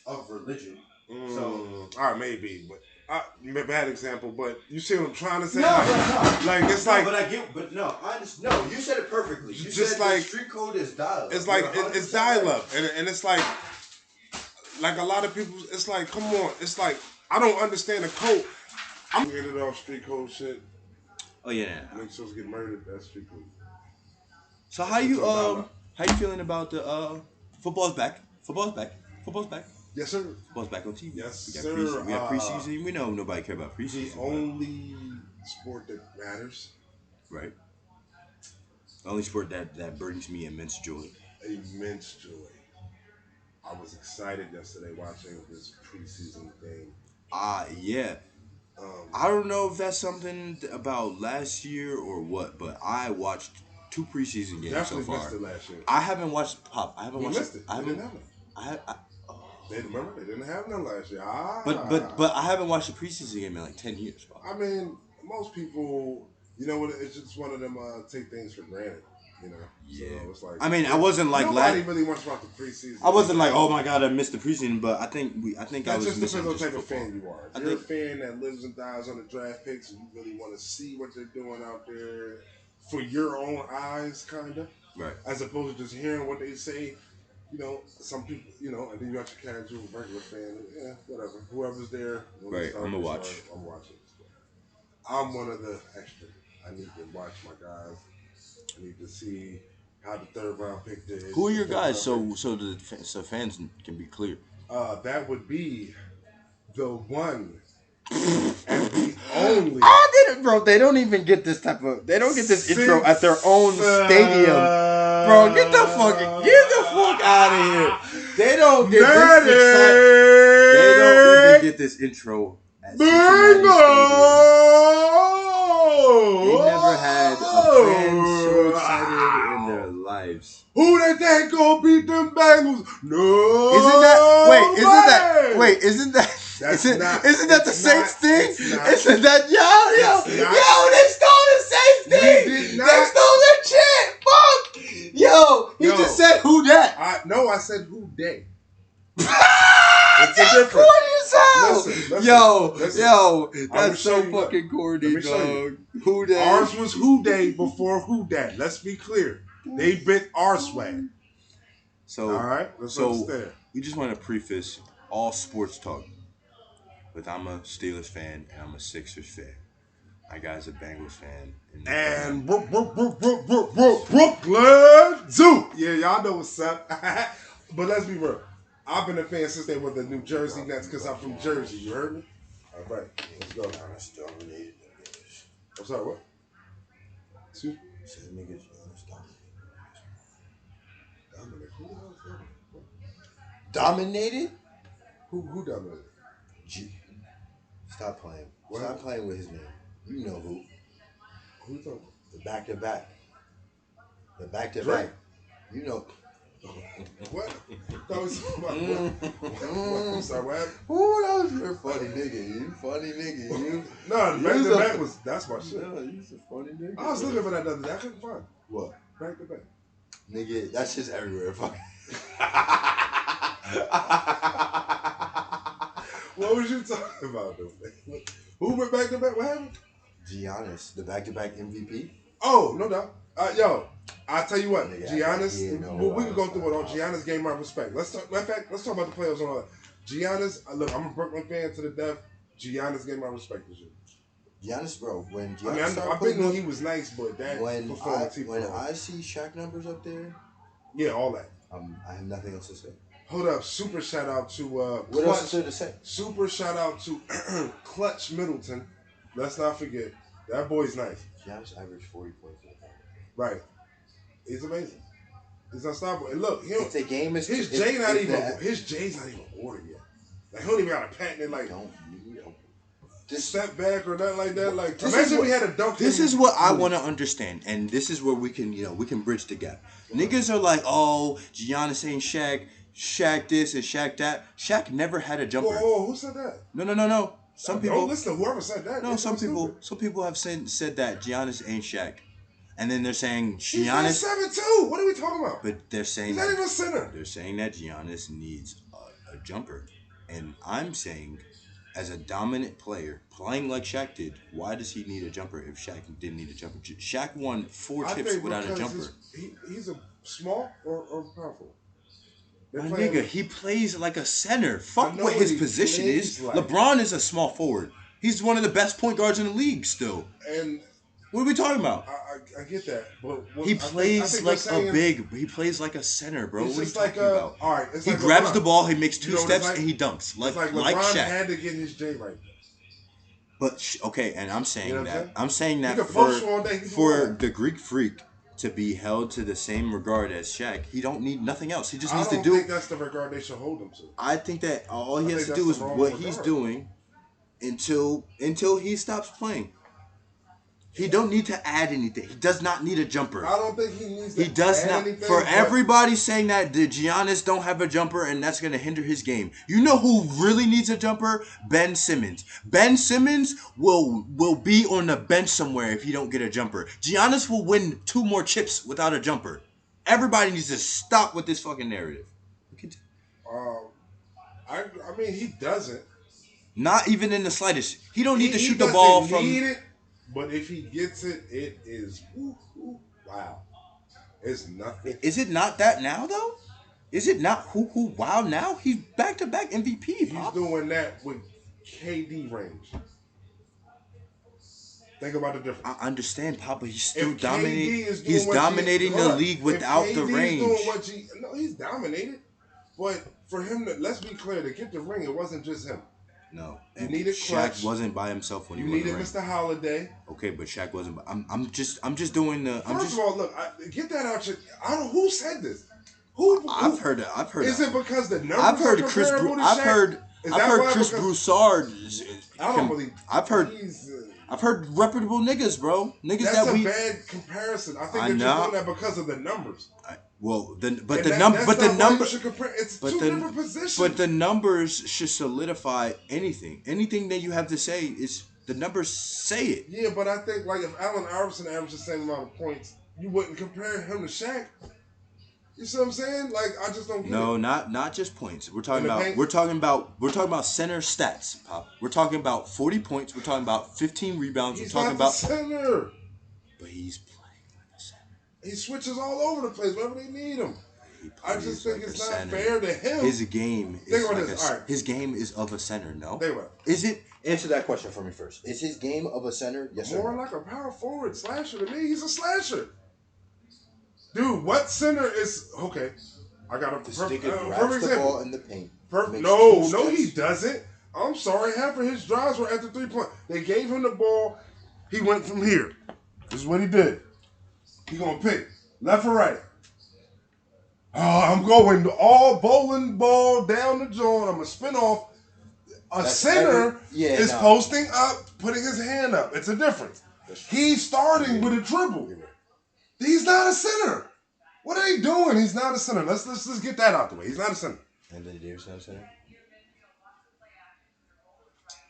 B: of religion. So,
C: all right, maybe, but bad example. But you see what I'm trying to say?
B: No.
C: Like it's like.
B: But I get. But no, I understand. No, you said it perfectly. You
C: just
B: said
C: like
B: the street code is dial-up.
C: It's like it's dial-up, and it's like a lot of people. It's like, come on. It's like I don't understand the code. I'm getting it off street code shit.
B: Oh yeah.
C: Make sure get murdered. That's street code.
B: So how you feeling about the football's back? Football's back.
C: Yes, sir.
B: Football's back on TV.
C: Yes,
B: we got
C: sir.
B: We got preseason. We know nobody care about preseason.
C: The only sport that matters.
B: Right. The only sport that brings me immense joy.
C: Immense joy. I was excited yesterday watching this preseason thing.
B: Yeah. I don't know if that's something about last year or what, but I watched 2 preseason games so far.
C: Missed it last year.
B: I haven't watched Pop. I haven't watched
C: missed it. They didn't have it. They didn't have none last year.
B: But I haven't watched a preseason game in like 10 years. Pop.
C: I mean, most people, you know, it's just one of them take things for granted. You know,
B: yeah.
C: So it's like,
B: I mean, I wasn't like
C: nobody really wants to watch the preseason.
B: I wasn't like, oh my god, I missed the preseason, but I think I was
C: just
B: missing.
C: Depends on the type of fan you are. If you're a fan that lives and dies on the draft picks, and you really want to see what they're doing out there for your own eyes, kind of,
B: right?
C: As opposed to just hearing what they say. You know, some people, you know, and then you got your casual regular fan. Yeah, whatever. Whoever's there,
B: right? I'm gonna watch.
C: I'm watching. I'm one of the extra. I need to watch my guys. I need to see how the third round pick did.
B: Who are your guys? So fans can be clear.
C: That would be the one and the only.
B: Bro, they don't even get this type of. They don't get this intro at their own stadium. Bro, get the fuck out of here. They don't get this. They don't even get this intro at Cincinnati Stadium. They never had a fan so excited in their lives.
C: Who they think gonna beat them Bengals? No.
B: Isn't that the Saints thing? Isn't that yo? They stole the Saints thing. They stole their chant. Fuck. Yo, he just said who that?
C: No, I said who they. It's a difference.
B: Corny as hell.
C: Listen.
B: Yo,
C: I'ma
B: that's
C: show
B: so
C: you
B: fucking corny,
C: Let me show you.
B: dog. Who Day?
C: Ours was Who Day before Who Dat. Let's be clear. They bit our swag.
B: So,
C: all right, let's understand.
B: We just want to preface all sports talk with I'm a Steelers fan and I'm a Sixers fan. My guy's a Bengals fan.
C: And Brooklyn Zoo. Yeah, y'all know what's up. But let's be real. I've been a fan since they were the New Jersey Nets because I'm from Jersey. You heard me? All right, let's go. I'm sorry, what? Excuse me?
B: Dominated?
C: Who dominated?
B: Stop playing. What? Stop playing with his name. You know who.
C: Who you talking about?
B: The back-to-back. The back-to-back.
C: Drake.
B: You know.
C: What? That was I'm sorry, what happened?
B: Ooh, that was your funny nigga. You funny nigga. You.
C: No, the back-to-back was, that's my shit.
B: No, you a funny nigga.
C: I was looking for that the other day. I couldn't find it.
B: What?
C: Back-to-back.
B: Nigga, that's just everywhere. Fuck.
C: What was you talking about, though? Who went back-to-back? What happened?
B: Giannis, the back-to-back MVP.
C: Oh, no doubt. Yo, I'll tell you what,
B: Nigga,
C: Giannis, we can go through it all. Giannis gave my respect. Let's talk about the playoffs and all that. Giannis, look, I'm a Brooklyn fan to the death. Giannis gave my respect this year.
B: Giannis, bro, when Giannis
C: I been knew he was nice, but that
B: when I see Shaq numbers up there,
C: yeah, all that.
B: I have nothing else to say.
C: Hold up, super shout out to
B: what
C: Clutch.
B: else is there to say?
C: Super shout out to Clutch Middleton. Let's not forget that boy's nice.
B: Giannis averaged 40 points.
C: Right, he's amazing. He's unstoppable. And look,
B: if the game is
C: his J's not even ordered yet. Like he don't even got a patent in like just step back or nothing like that. Like imagine we had a dunk.
B: This is what I want to understand, and this is where we can bridge the gap. Niggas are like, oh, Giannis ain't Shaq. Shaq this and Shaq that. Shaq never had a jumper.
C: Whoa, who said that?
B: No. Some people
C: don't listen to whoever said that.
B: No, some people have said that Giannis ain't Shaq. And then they're saying
C: He's
B: Giannis
C: 7'2". What are we talking about?
B: But they're saying
C: he's not even a center.
B: They're saying that Giannis needs a jumper. And I'm saying, as a dominant player, playing like Shaq did, why does he need a jumper if Shaq didn't need a jumper? Shaq won 4 chips without a jumper.
C: He's a small or powerful?
B: My nigga, he plays like a center. Fuck what his position is. Like. LeBron is a small forward. He's one of the best point guards in the league still.
C: And
B: what are we talking about?
C: I get that, but
B: he plays like a big. He plays like a center, bro.
C: What
B: are
C: you
B: talking about?
C: All right,
B: he grabs the ball, he makes 2 steps, and he dunks
C: like
B: like
C: LeBron
B: Shaq.
C: had to get his J right.
B: But okay, and I'm saying that. I'm saying that
C: for
B: the Greek freak to be held to the same regard as Shaq, he don't need nothing else. He just needs to do.
C: I think that's the regard they should hold him to.
B: I think that all he has to do is what he's doing until he stops playing. He don't need to add anything. He does not need a jumper.
C: I don't think he needs to
B: He does
C: add
B: not.
C: anything,
B: For everybody saying that the Giannis don't have a jumper and that's going to hinder his game. You know who really needs a jumper? Ben Simmons. Ben Simmons will be on the bench somewhere if he don't get a jumper. Giannis will win 2 more chips without a jumper. Everybody needs to stop with this fucking narrative.
C: I mean, he doesn't.
B: Not even in the slightest. He don't need to shoot the ball from...
C: But if he gets it, it is wow. It's nothing.
B: Is it not that now though? Is it not wow now? He's back-to-back MVP.
C: He's doing that with KD range. Think about the difference.
B: I understand, Papa. He's still dominating. He's dominating the league without the range.
C: He's dominated. But for him to, let's be clear, to get the ring, it wasn't just him.
B: No,
C: you needed Clutch.
B: Shaq wasn't by himself when he won the ring.
C: You needed Mr. Holiday.
B: Okay, but Shaq wasn't. I'm just doing the.
C: First of all, look, get that out. I don't. Who said this?
B: I've heard it.
C: Is it because the numbers?
B: I've heard Chris. I've heard Chris Broussard.
C: I don't believe.
B: I've heard reputable niggas, bro.
C: That's a bad comparison. I think they're just doing that because of the numbers.
B: But the numbers should solidify anything. Anything that you have to say is the numbers say it.
C: Yeah, but I think like if Allen Iverson averaged the same amount of points, you wouldn't compare him to Shaq. You see what I'm saying? Like, I just don't get
B: No,
C: it.
B: not just points. We're talking
C: In the
B: about
C: paint?
B: we're talking about center stats, Pop. We're talking about 40 points. We're talking about 15 rebounds.
C: He's
B: we're talking
C: not the
B: about
C: center.
B: but he's playing like a center.
C: He switches all over the place wherever they need him.
B: He
C: I
B: plays
C: just think
B: like
C: it's
B: a
C: not
B: center.
C: fair to him.
B: His game is
C: Think about
B: like
C: this.
B: a,
C: All right.
B: his game is of a center. No,
C: Think about it.
B: is it? Answer that question for me first. Is his game of a center? Yes or
C: More
B: no?
C: like a power forward slasher to me. He's a slasher. Dude, what center is... Okay. I got a
B: This
C: perfect
B: nigga grabs the
C: example.
B: ball in the paint. makes
C: No,
B: two
C: no, he
B: steps.
C: doesn't. I'm sorry. Half of his drives were at the 3-point. They gave him the ball. He went from here. This is what he did. He gonna pick left or right. I'm going all bowling ball down the joint. I'm gonna spin off.
B: That's
C: Center is
B: no.
C: posting up, putting his hand up. It's a difference. He's starting with a dribble. He's not a center. What are they doing? He's not a center. Let's get that out the way. He's not a center.
B: Anthony Davis not a center.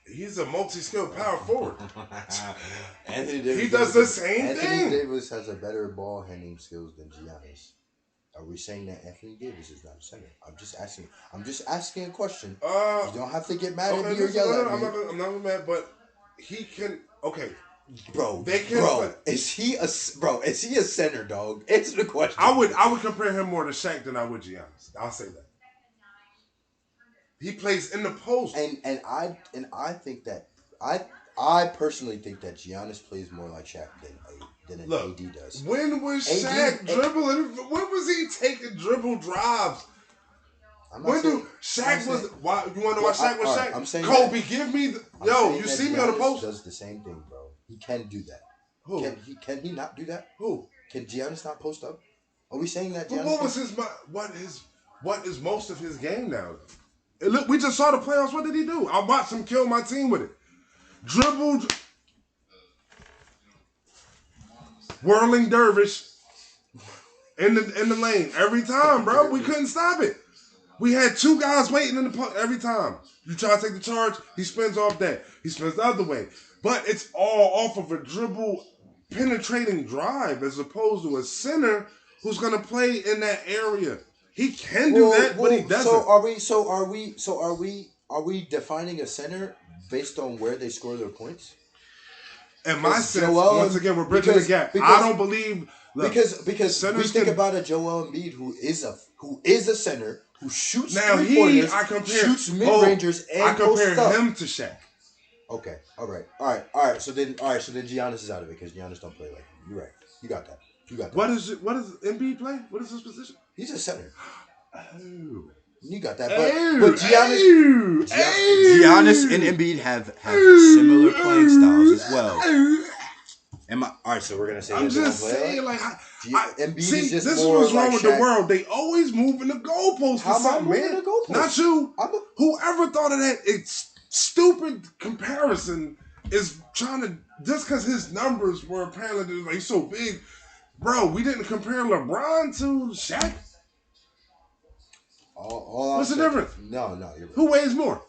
C: He's a multi-skilled power forward.
B: Anthony Davis.
C: He does the same
B: Anthony
C: thing.
B: Davis has a better ball handling skills than Giannis. Are we saying that Anthony Davis is not a center? I'm just asking a question. You don't have to get mad at me or yell at me.
C: I'm not mad, but he can. Okay,
B: Bro,
C: they can.
B: is he a center, dog? Answer the question.
C: I would compare him more to Shaq than I would Giannis. I'll say that. He plays in the post,
B: and I think that I personally think that Giannis plays more like Shaq than an AD does.
C: When was Shaq dribbling? When was he taking dribble drives? Shaq was? Why you want to know why Shaq was Shaq?
B: I'm saying
C: Kobe, give me you see me on the post.
B: Does the same thing, bro. He can do that.
C: Who?
B: Can he not do that?
C: Who?
B: Can Giannis not post up? Are we saying that
C: But
B: Giannis?
C: what is most of his game now? Look, we just saw the playoffs. What did he do? I watched him kill my team with it. Dribbled, whirling dervish in the lane every time, bro. We couldn't stop it. We had two guys waiting in the puck every time. You try to take the charge, he spins off that. He spins the other way. But it's all off of a dribble penetrating drive as opposed to a center who's gonna play in that area. He can do that, but he doesn't.
B: Are we defining a center based on where they score their points?
C: In my sense, once again, we're bridging the gap. I don't believe
B: because we think about a Joel Embiid who is a center who shoots three-pointers, shoots mid-rangers, and
C: I compare
B: posts up.
C: him to Shaq.
B: Okay, all right. So then Giannis is out of it because Giannis don't play like him. You're right. You got that.
C: What does Embiid play? What is his position?
B: He's a center.
C: Oh.
B: You got that. But Giannis and Embiid have similar playing styles as well. All right, so we're gonna say
C: I'm just saying,
B: Embiid is just
C: this is
B: more
C: what's wrong
B: like
C: with
B: Shaq.
C: the world. They always moving the goalposts for something, man.
B: The goalposts?
C: Not you. Whoever thought of that? It's stupid comparison. Is trying to just because his numbers were apparently like so big, bro. We didn't compare LeBron to Shaq. What's the difference?
B: No, you're right.
C: Who weighs more?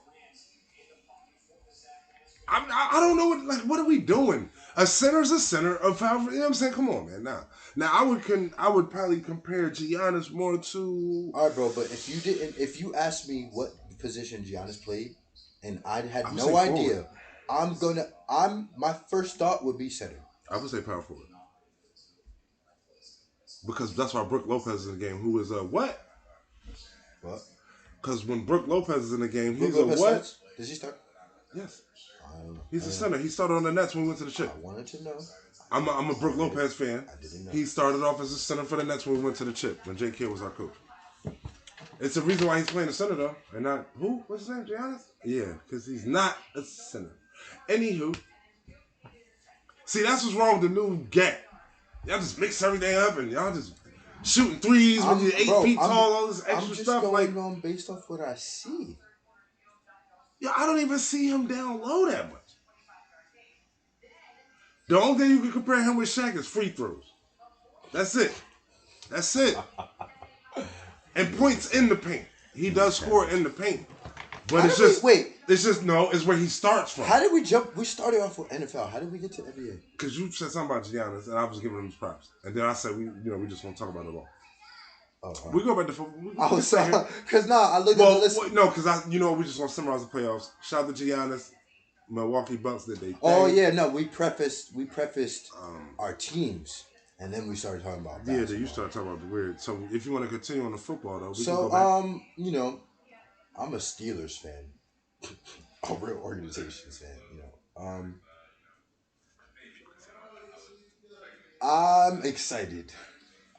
C: I don't know what are we doing? A center's a center of however, you know what I'm saying? Come on, man. Now I would probably compare Giannis more to.
B: All right, bro. But if you asked me what position Giannis played, and I had no idea, my first thought would be center.
C: I would say power forward. Because that's why Brook Lopez is in the game. Who is what?
B: What?
C: Because when Brook Lopez is in the game, he's
B: a what?
C: Starts?
B: Does he start?
C: Yes.
B: I don't know.
C: He's a center. He started on the Nets when we went to the chip.
B: I wanted to know.
C: I'm a Brook Lopez fan.
B: I didn't know.
C: He started off as a center for the Nets when we went to the chip, when J. Kidd was our coach. It's the reason why he's playing the center, though. And not, who? What's his name, Giannis? Yeah, because he's not a center. Anywho. See, that's what's wrong with the new gap. Y'all just mix everything up and y'all just shooting threes when you're 8 feet tall, all this extra stuff.
B: I'm just going based off what I see.
C: Yeah, I don't even see him down low that much. The only thing you can compare him with Shaq is free throws. That's it. And points in the paint. He does score in the paint. But it's just it's where he starts from.
B: How did we jump? We started off with NFL. How did we get to NBA?
C: Because you said something about Giannis, and I was giving him his props. And then I said we just want to talk about it all. We go back to football.
D: I was because I looked at the list.
C: No, because we just want to summarize the playoffs. Shout out to Giannis. Milwaukee Bucks did they?
D: Oh yeah, no, we prefaced our teams, and then we started talking about basketball.
C: Yeah, then you started talking about the weird. So if you want to continue on the football though, we can go back.
D: I'm a Steelers fan, a real organizations fan. I'm excited.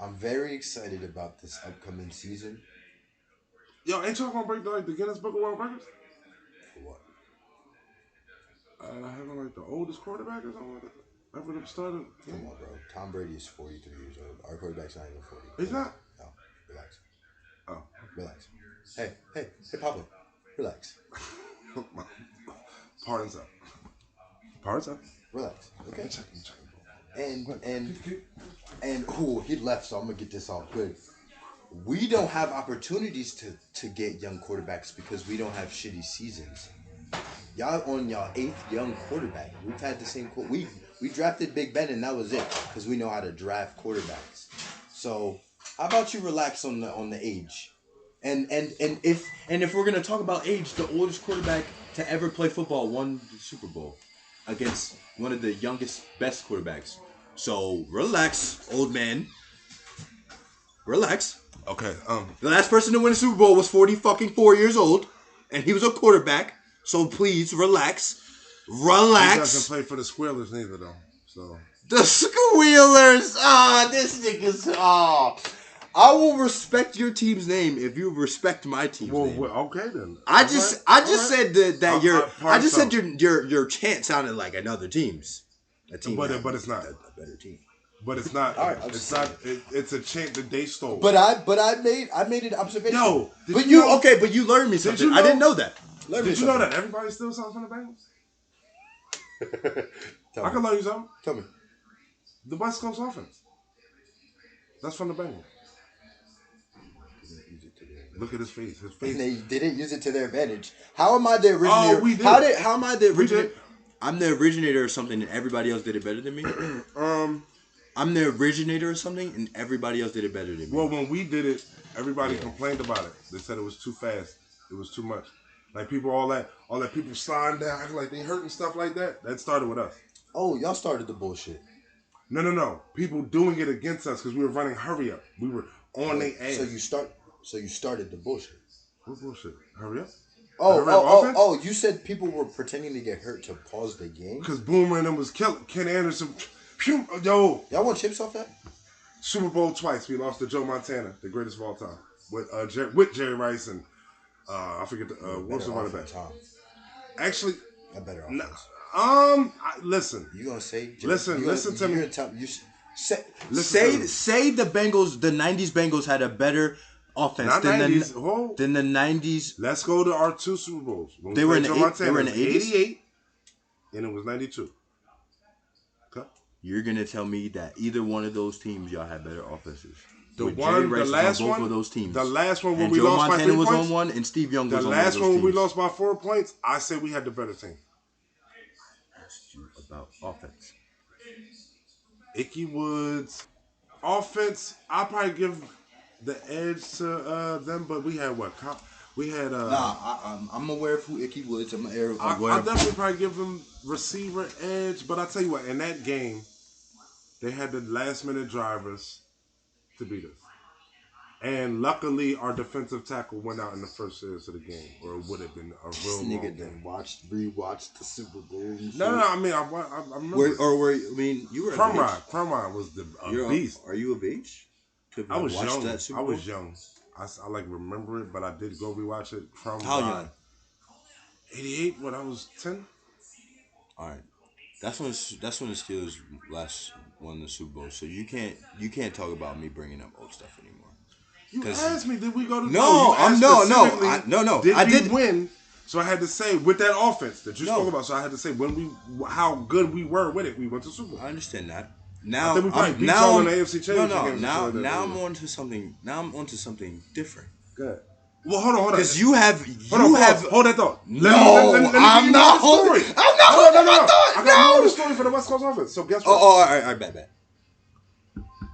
D: I'm very excited about this upcoming season.
C: Yo, ain't y'all gonna break the Guinness Book of World Records?
D: For what?
C: Having the oldest quarterback or something like that. Ever started?
D: Come on, bro. Tom Brady is 43 years old. Our quarterback's not even 40.
C: He's not?
D: No. Relax.
C: Oh.
D: Relax. Hey, Pablo. Relax.
C: Pardons up. Pardons up.
D: Relax. Okay.
C: Check.
D: And he left, so I'm gonna get this all good. We don't have opportunities to get young quarterbacks because we don't have shitty seasons. Y'all on y'all 8th young quarterback. We've had the same we drafted Big Ben and that was it because we know how to draft quarterbacks. So how about you relax on the age, and
B: if we're gonna talk about age, the oldest quarterback to ever play football won the Super Bowl against one of the youngest, best quarterbacks. So relax, old man. Relax.
C: Okay.
B: The last person to win a Super Bowl was 4 years old, and he was a quarterback. So please relax. Relax.
C: He doesn't play for the Squealers neither, though. So
B: the Squealers. This nigga's. I will respect your team's name if you respect my team's name.
C: Well, okay then.
B: I just said that your chant sounded like another team's. A team,
C: but it's not
B: a better team.
C: But it's not.
D: All right,
C: it's not. It's a chant that they stole.
D: But I made an observation.
C: No,
B: but you learned me something. I didn't know that.
C: Did you know that everybody steals something from the Bengals? I can learn you something.
D: Tell me.
C: The West Coast offense. That's from the Bengals. Look at his face. His face.
D: And they didn't use it to their advantage. How am I the originator?
C: Oh, we did.
D: How am I the originator?
B: I'm the originator of something and everybody else did it better than me. I'm the originator of something and everybody else did it better than me.
C: Well, when we did it, everybody complained about it. They said it was too fast. It was too much. Like people, all that people sliding down, acting like they hurt and stuff like that. That started with us.
D: Oh, y'all started the bullshit.
C: No. People doing it against us because we were running hurry up. We were on their ass.
D: So you started the bullshit.
C: What bullshit? Hurry up.
D: Oh! You said people were pretending to get hurt to pause the game?
C: Because Boomer and them was killing. Ken Anderson. Yo.
D: Y'all want chips off that?
C: Super Bowl twice. We lost to Joe Montana, the greatest of all time, with Jerry Rice and I forget what's the running back. Actually,
D: a better offense.
C: Listen.
D: You gonna say?
C: Listen to me.
B: Say the Bengals, the '90s Bengals had a better offense than the '90s.
C: Let's go to our 2 Super Bowls. When
B: they were in
C: the 88, and it was 92. Okay.
B: You're gonna tell me that either one of those teams y'all had better offenses.
C: The last one
B: of those teams.
C: The last one when
B: and
C: we
B: Joe
C: lost
B: Montana
C: by 3
B: was
C: points.
B: On one, and Steve Young was on one.
C: The last one when we lost by 4 points, I said we had the better team.
B: I asked you about offense.
C: Icky Woods, offense. I probably give the edge to them, but we had what? We had.
D: I'm aware of who Icky Woods. I'm aware of.
C: I'll definitely probably give them receiver edge, but I tell you what, in that game, they had the last minute drivers to beat us. And luckily, our defensive tackle went out in the first series of the game, or it would have been a real long game.
D: Then rewatched the Super Bowl.
C: No, I mean, I remember.
B: You were
C: Crumrod was a beast.
B: Are you of age?
C: I was young. I like remember it, but I did go rewatch it.
B: How young?
C: 88 when I was 10.
B: All right, that's when the Steelers last won the Super Bowl. So you can't talk about me bringing up old stuff anymore.
C: You asked me, did we go to?
B: No.
C: I did win. So I had to say with that offense that you spoke about. So I had to say how good we were with it. We went to Super Bowl.
B: I understand that. Now
C: I think we beat y'all in the AFC Championship game.
B: Now I'm on to something. Now I'm on to something different.
C: Good. Well, hold on.
B: Because you have
C: hold that thought.
D: I'm not holding my thought.
C: I got more of the story for the West Coast offense. So guess what?
B: All right, bet.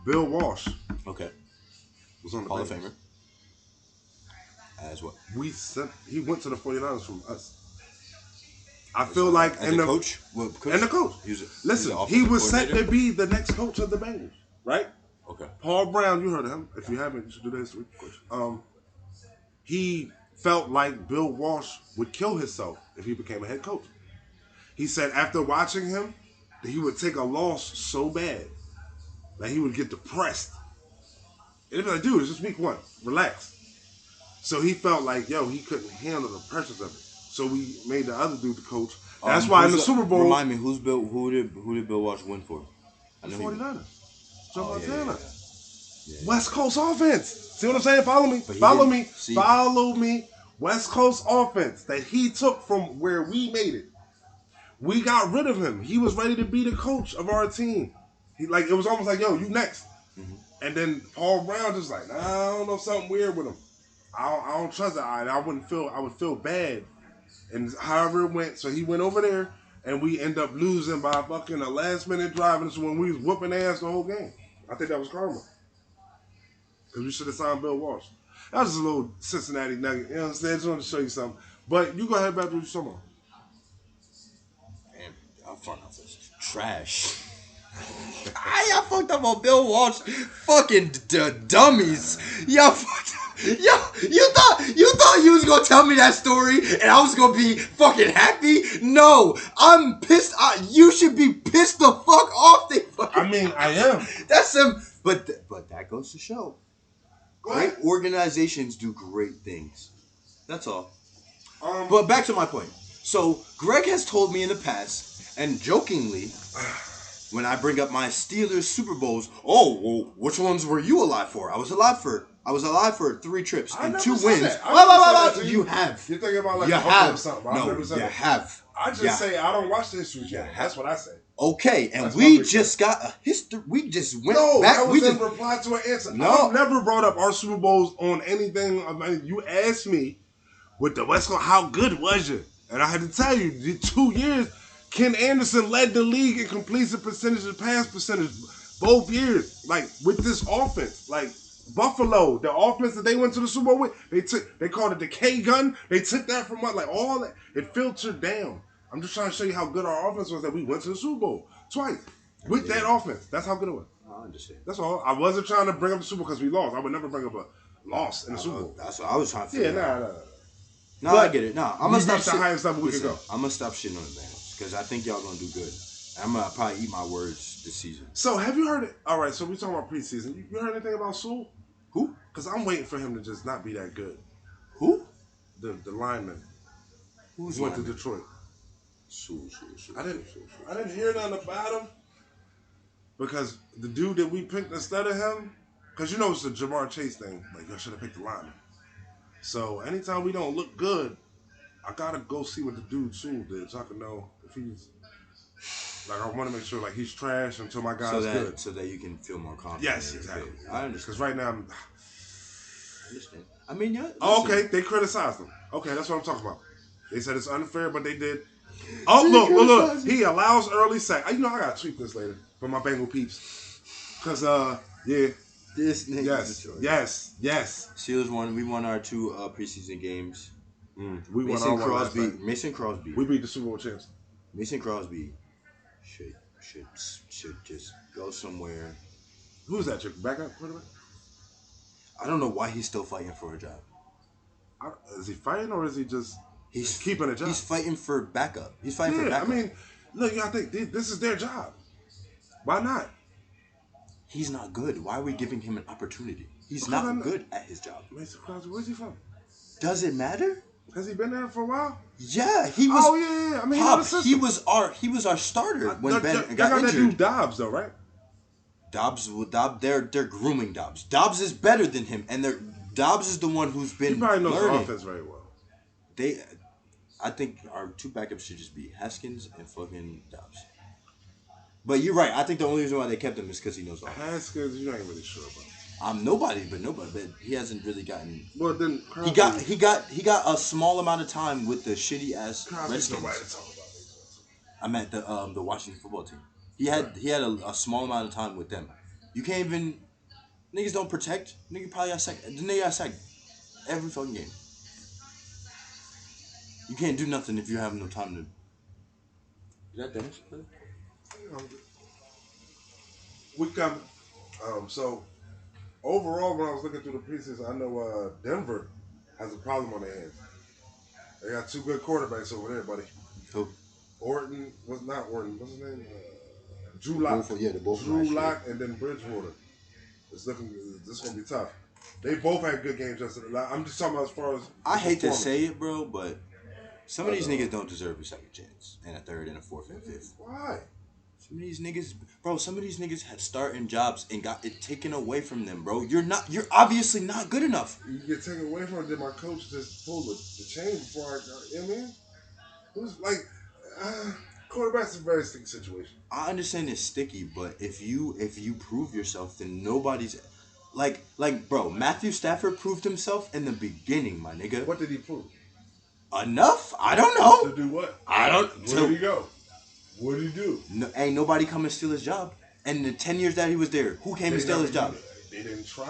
C: Bill Walsh.
B: Okay.
C: was on the
B: Hall of
C: Bengals.
B: Famer. As what?
C: He went to the 49ers from us. I feel like
B: as a coach? Well, coach?
C: And the coach. Listen, he was set to be the next coach of the Bengals, right?
B: Okay.
C: Paul Brown, you heard of him. If you haven't, you should do the history. He felt like Bill Walsh would kill himself if he became a head coach. He said after watching him, that he would take a loss so bad that he would get depressed. And he'd be like, dude, it's just week 1. Relax. So he felt like, he couldn't handle the pressures of it. So we made the other dude the coach. That's why in the Super Bowl...
B: Remind me, who did Bill Walsh win for?
C: The 49ers. Joe Montana.
B: Yeah.
C: West Coast offense. See what I'm saying? Follow me.
B: Follow
C: me. West Coast offense that he took from where we made it. We got rid of him. He was ready to be the coach of our team. It was almost like, you next. Mm-hmm. And then Paul Brown just like, nah, I don't know, something weird with him. I don't trust it. I would feel bad. And however it went, so he went over there, and we end up losing by fucking a last minute drive. And this is when we was whooping ass the whole game. I think that was karma. Because we should have signed Bill Walsh. That was just a little Cincinnati nugget. You know what I'm saying? Just wanted to show you something. But you go ahead back to what you're talking about.
B: Man, our front office is trash. Y'all fucked up on Bill Walsh. Fucking dummies. Y'all fucked up. You thought you was gonna tell me that story and I was gonna be fucking happy? No, I'm pissed. You should be pissed the fuck off.
C: I am.
B: That's some. But that goes to show. Great organizations do great things. That's all. But back to my point. So Greg has told me in the past, and jokingly, when I bring up my Steelers Super Bowls, which ones were you alive for? I was alive for 3 trips and 2 wins. You have.
C: You're thinking about
B: you have.
C: Or something.
B: No, you have.
C: I just say I don't watch the History Channel. That's what I say.
B: Okay, and we just got a history. We just went back.
C: That was in reply to an answer. No. I've never brought up our Super Bowls on anything. You asked me with the West Coast, how good was you? And I had to tell you, the 2 years, Ken Anderson led the league in completion percentage and pass percentage both years. With this offense, Buffalo, the offense that they went to the Super Bowl with, they called it the K gun. They took that from us, all that. It filtered down. I'm just trying to show you how good our offense was that we went to the Super Bowl twice with that offense. That's how good it was.
B: I understand.
C: That's all. I wasn't trying to bring up the Super Bowl because we lost. I would never bring up a loss in the Super Bowl.
B: That's what I was trying to figure out.
C: No,
B: I get it. No, I'm gonna stop.
C: The highest level we could go.
B: I'm gonna stop shitting on the Bengals because I think y'all gonna do good. I'm gonna probably eat my words this season.
C: So have you heard it? All right. So we talking about preseason. You heard anything about Sewell?
B: Who?
C: Because I'm waiting for him to just not be that good.
B: Who?
C: The lineman.
B: Who's
C: went to Detroit? I didn't hear nothing about him because the dude that we picked instead of him, because it's the Jamar Chase thing. I should have picked the lineman. So anytime we don't look good, I gotta go see what the dude Sewell did so I can know if he's I want to make sure he's trash until my guy's good,
B: so that you can feel more confident.
C: Yes, exactly.
B: I understand.
C: Because right now,
B: I understand. I mean, yeah.
C: Okay, they criticized him. Okay, that's what I'm talking about. They said it's unfair, but they did. Oh, look. He allows early sack. I gotta tweet this later for my Bengal peeps. Because, yeah.
B: This nigga.
C: Yes.
B: Steelers won. We won our 2 preseason games.
C: We won our one.
B: Mason Crosby.
C: We beat the Super Bowl champs.
B: Mason Crosby should just go somewhere.
C: Who's that chick? Backup quarterback?
B: I don't know why he's still fighting for a job.
C: Is he fighting or is he just... He's keeping a job.
B: He's fighting for backup. He's fighting for backup.
C: I mean, look, I think this is their job. Why not?
B: He's not good. Why are we giving him an opportunity? He's not good at his job.
C: Mason Crosby, where's he from?
B: Does it matter?
C: Has he been there for a while?
B: Yeah, he was.
C: Oh yeah. I mean,
B: he was our starter when Ben got injured.
C: That dude Dobbs though, right?
B: Dobbs, they're grooming Dobbs. Dobbs is better than him, and Dobbs is the one who's been.
C: He probably knows
B: learning.
C: the offense very well.
B: I think our 2 backups should just be Haskins and fucking Dobbs. But you're right. I think the only reason why they kept him is because he knows the offense.
C: Haskins, you ain't really sure about.
B: I'm nobody, but he hasn't really gotten.
C: Well, then
B: he got a small amount of time with the shitty ass Redskins. I meant the Washington football team. He had a small amount of time with them. You can't even. Niggas don't protect. Nigga probably got sacked. The nigga got sacked every fucking game. You can't do nothing if you have no time to. Is that Dennis?
C: We coming. So overall, when I was looking through the pieces, I know Denver has a problem on their hands. They got two good quarterbacks over there, buddy.
B: Who?
C: Orton was not Orton. What's his name? Drew Lock.
D: They're both
C: Drew
D: last year.
C: Lock and then Bridgewater. This is gonna be tough. They both had good games yesterday. I'm just talking about as far as
B: I hate to say it, bro, but some of these niggas don't deserve a second chance and a third and a fourth and a fifth.
C: Why?
B: Some of these niggas had starting jobs and got it taken away from them, bro. You're obviously not good enough.
C: You get taken away from it, then my coach just pulled the chain before I got in, man. It was like, quarterback's a very sticky situation.
B: I understand it's sticky, but if you prove yourself, then nobody's like bro. Matthew Stafford proved himself in the beginning, my nigga.
C: What did he prove?
B: Enough? I don't know.
C: To do what?
B: I don't.
C: Where did he go? What did he do?
B: No, ain't nobody come and steal his job. And the 10 years that he was there, who came and steal his job?
C: They didn't try.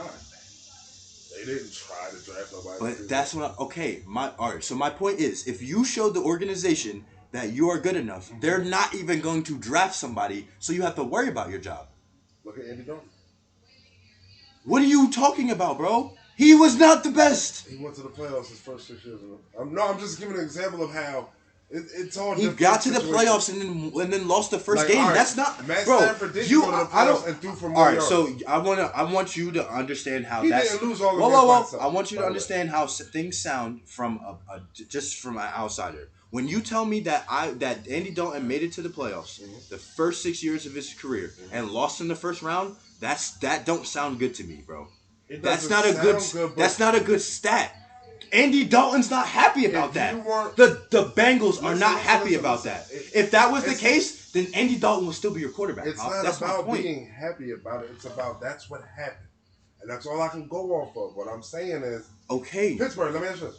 C: They didn't try to draft nobody.
B: But that's what alright, so my point is, if you show the organization that you are good enough, they're not even going to draft somebody, so you have to worry about your job.
C: Look at Andy Dalton.
B: What are you talking about, bro? He was not the best.
C: He went to the playoffs his first 6 years. I'm just giving an example of how it's all.
B: He got to the playoffs and then lost the first game.
C: Right,
B: That's not,
C: Matt
B: bro.
C: Stafford did go to the playoffs and threw for more yards.
B: So I want you to understand how
C: He
B: that's.
C: didn't lose all the
B: whoa!
C: games.
B: I want you to understand how things sound from just from an outsider. When you tell me that Andy Dalton made it to the playoffs the first 6 years of his career and lost in the first round, that don't sound good to me, bro. That's not a good stat. Andy Dalton's not happy about that. The Bengals are not happy about that. If that was the case, then Andy Dalton will still be your quarterback.
C: It's not about being happy about it. It's about that's what happened, and that's all I can go off of. What I'm saying is,
B: okay,
C: Pittsburgh. Let me ask you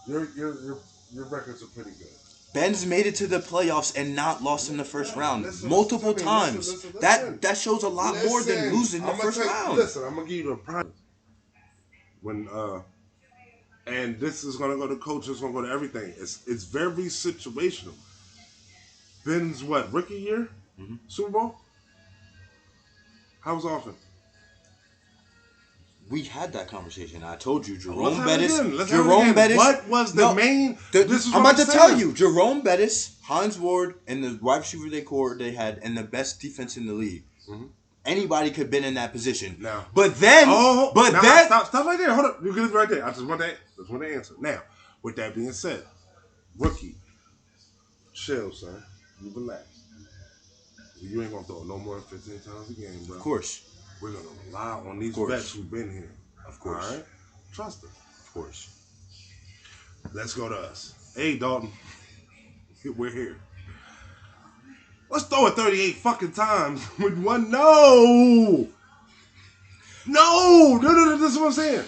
C: this: your records are pretty good.
B: Ben's made it to the playoffs and not lost in the first round multiple times.
C: Listen.
B: That shows a lot more than losing the first round.
C: Listen, I'm gonna give you a prime. When and this is gonna go to coach. It's gonna go to everything. It's very situational. Ben's rookie year, Super Bowl. How was offense?
B: We had that conversation. I told you,
C: Jerome Bettis. What was the main?
B: I'm about to tell you, Jerome Bettis, Hines Ward, and the wide receiver they had, and the best defense in the league. Mm-hmm. Anybody could have been in that position.
C: Now,
B: stop
C: right there. Hold up, you get it right there. I just want to answer. Now, with that being said, rookie, chill, son. You relax. You ain't gonna throw no more than 15 times a game, bro.
B: Of course.
C: We're gonna rely on these vets who've been here.
B: Of course.
C: All right? Trust us.
B: Of course.
C: Let's go to us. Hey, Dalton. We're here. Let's throw it 38 fucking times with one. No, this is what I'm saying.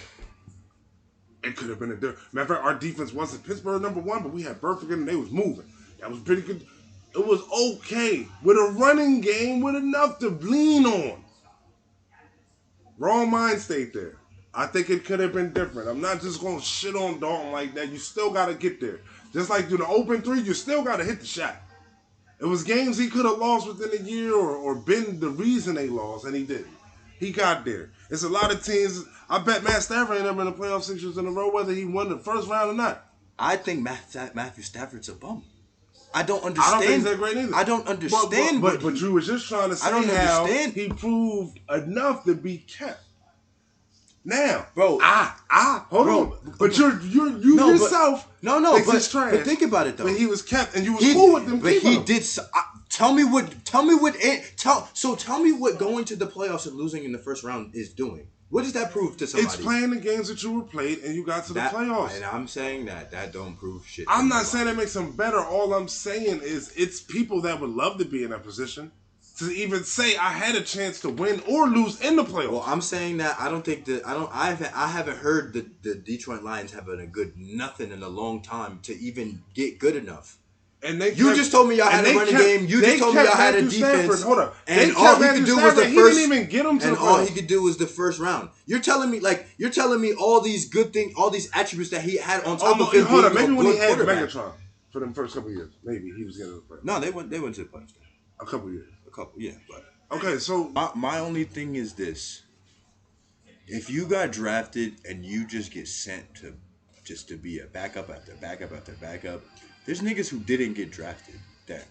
C: It could have been a different. Matter of fact, our defense wasn't Pittsburgh #1, but we had Burfict and they was moving. That was pretty good. It was okay with a running game with enough to lean on. Wrong mind state there. I think it could have been different. I'm not just going to shit on Dalton like that. You still got to get there. Just like through the open three, you still got to hit the shot. It was games he could have lost within a year or been the reason they lost, and he didn't. He got there. It's a lot of teams. I bet Matt Stafford ain't ever in the playoffs 6 years in a row, whether he won the first round or not.
B: I think Matthew Stafford's a bum. I don't understand.
C: I don't think he's that great either.
B: I don't understand.
C: But you was just trying to say how he proved enough to be kept. Now,
B: bro,
C: hold on. But you yourself.
B: But think about it though.
C: But he was kept, and you was cool with them.
B: But he did. Tell me what going to the playoffs and losing in the first round is doing. What does that prove to somebody?
C: It's playing the games that you were played, and you got to the playoffs.
B: And I'm saying that don't prove shit.
C: I'm not saying it makes them better. All I'm saying is it's people that would love to be in that position to even say I had a chance to win or lose in the playoffs.
B: Well, I'm saying that I haven't heard the Detroit Lions having a good nothing in a long time to even get good enough.
C: And they
D: You just told me y'all had a running game. You just told me y'all had a defense.
C: Hold up.
D: And all he could do was the first.
C: He didn't even get him to
D: and
C: the
D: all
C: playoffs.
D: he could do was the first round. You're telling me all these good things, all these attributes that he had on top of him.
C: Hold on. Maybe when he had
D: quarterback.
C: Megatron for them first couple of years, maybe he was getting to the playoffs.
D: No, they went to the playoffs.
C: A couple of years.
D: Yeah. But
C: Okay, so
B: My only thing is this: if you got drafted and you just get sent to just to be a backup after backup after backup, there's niggas who didn't get drafted that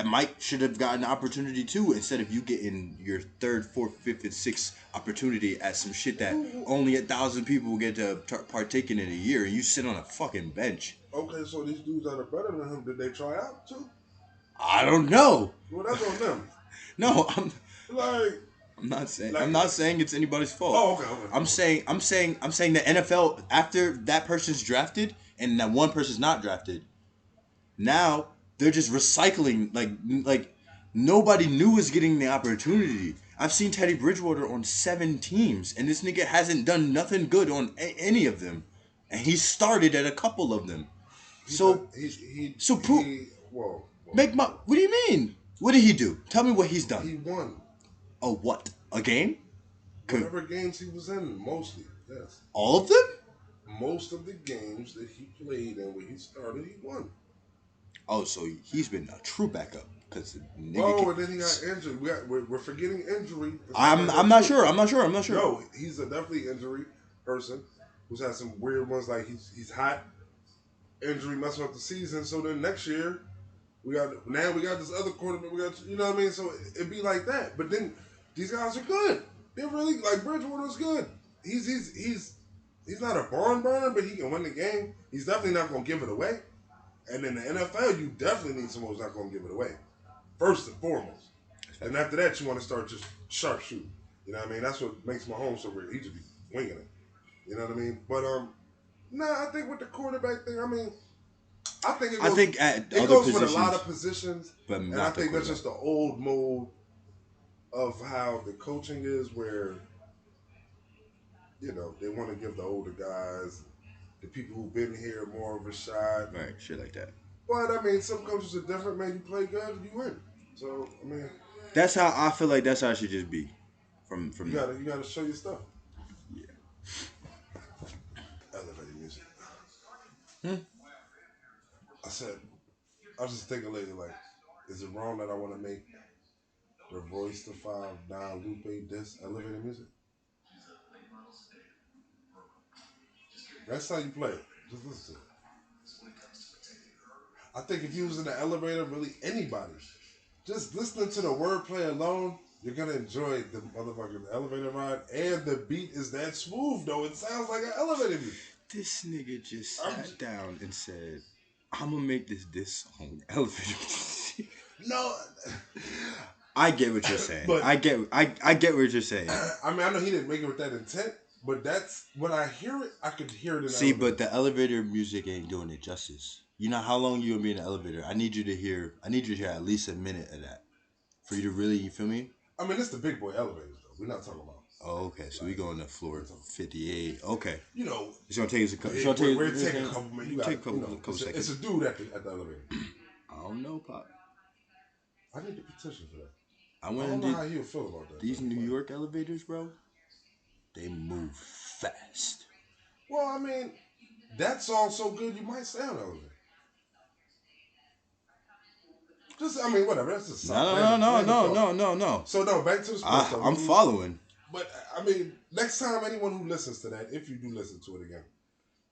B: might should have gotten an opportunity too, instead of you getting your third, fourth, fifth, and sixth opportunity at some shit that only 1,000 people will get to partake in a year, and you sit on a fucking bench.
C: okay, so these dudes that are better than him, did they try out too?
B: I don't know.
C: Well, that's on them.
B: No,
C: Like,
B: I'm not saying
C: like-
B: I'm not saying it's anybody's fault.
C: oh, okay.
B: I'm saying the NFL, after that person's drafted and that one person's not drafted, now they're just recycling like nobody new is getting the opportunity. I've seen Teddy Bridgewater on 7 teams, and this nigga hasn't done nothing good on any of them, and he started at a couple of them. Whoa. What do you mean? What did he do? Tell me what he's done.
C: He won.
B: A what? A game?
C: Whatever games he was in, mostly, yes.
B: All of them?
C: Most of the games that he played and when he started, he won.
B: Oh, so he's been a true backup because
C: and then he got injured. We're forgetting injury.
B: I'm not sure.
C: No, he's a definitely injury person who's had some weird ones. Like he's hot, injury messing up the season. So then next year we got this other quarterback. We got, you know what I mean. So it'd be like that. But then these guys are good. They're really, like, Bridgewater's good. He's not a barn burner, but he can win the game. He's definitely not gonna give it away. And in the NFL, you definitely need someone who's not going to give it away. First and foremost. And after that, you want to start just sharp shooting. You know what I mean? That's what makes Mahomes so weird. He just be winging it. You know what I mean? But, I think with the quarterback thing, I think it goes with a lot of positions.
B: But
C: and I think that's just the old mold of how the coaching is where, they want to give the older guys, the people who've been here, more of a shot.
B: Right, shit like that.
C: But, some coaches are different. Man, you play good, you win. So,
B: that's how I feel like that's how it should just be. From
C: you gotta show your stuff.
B: Yeah.
C: Elevator music. I was just thinking lately, like, is it wrong that I want to make the Royce the 5 Don Lupe this elevator music? That's how you play it. Just listen to it. I think if you was in the elevator, really anybody, just listening to the wordplay alone, you're gonna enjoy the motherfucking elevator ride. And the beat is that smooth, though. It sounds like an elevator beat.
B: This nigga just sat down and said, "I'm gonna make this song elevator music."
C: No.
B: I get what you're saying. But I get what you're saying.
C: I know he didn't make it with that intent. But that's, when I hear it, I could hear it in the
B: elevator.
C: elevator.
B: But the elevator music ain't doing it justice. You know how long you gonna be in the elevator? I need you to hear at least a minute of that. For you to really, you feel me?
C: It's the big boy elevators, though. We're not talking about.
B: Oh, okay. So we going to floor 58. Okay.
C: It's
B: gonna take us a couple.
C: We're taking a couple minutes. You got
B: take a couple seconds.
C: It's a dude at the elevator.
B: I don't know, Pop.
C: I need the petition for that.
B: I
C: don't know how you feel about that.
B: These New York elevators, bro. They move fast.
C: Well, that song's so good, you might stay on the elevator. Just, whatever. That's just
B: No.
C: So, no, back to the sports.
B: I'm following.
C: But, next time anyone who listens to that, if you do listen to it again,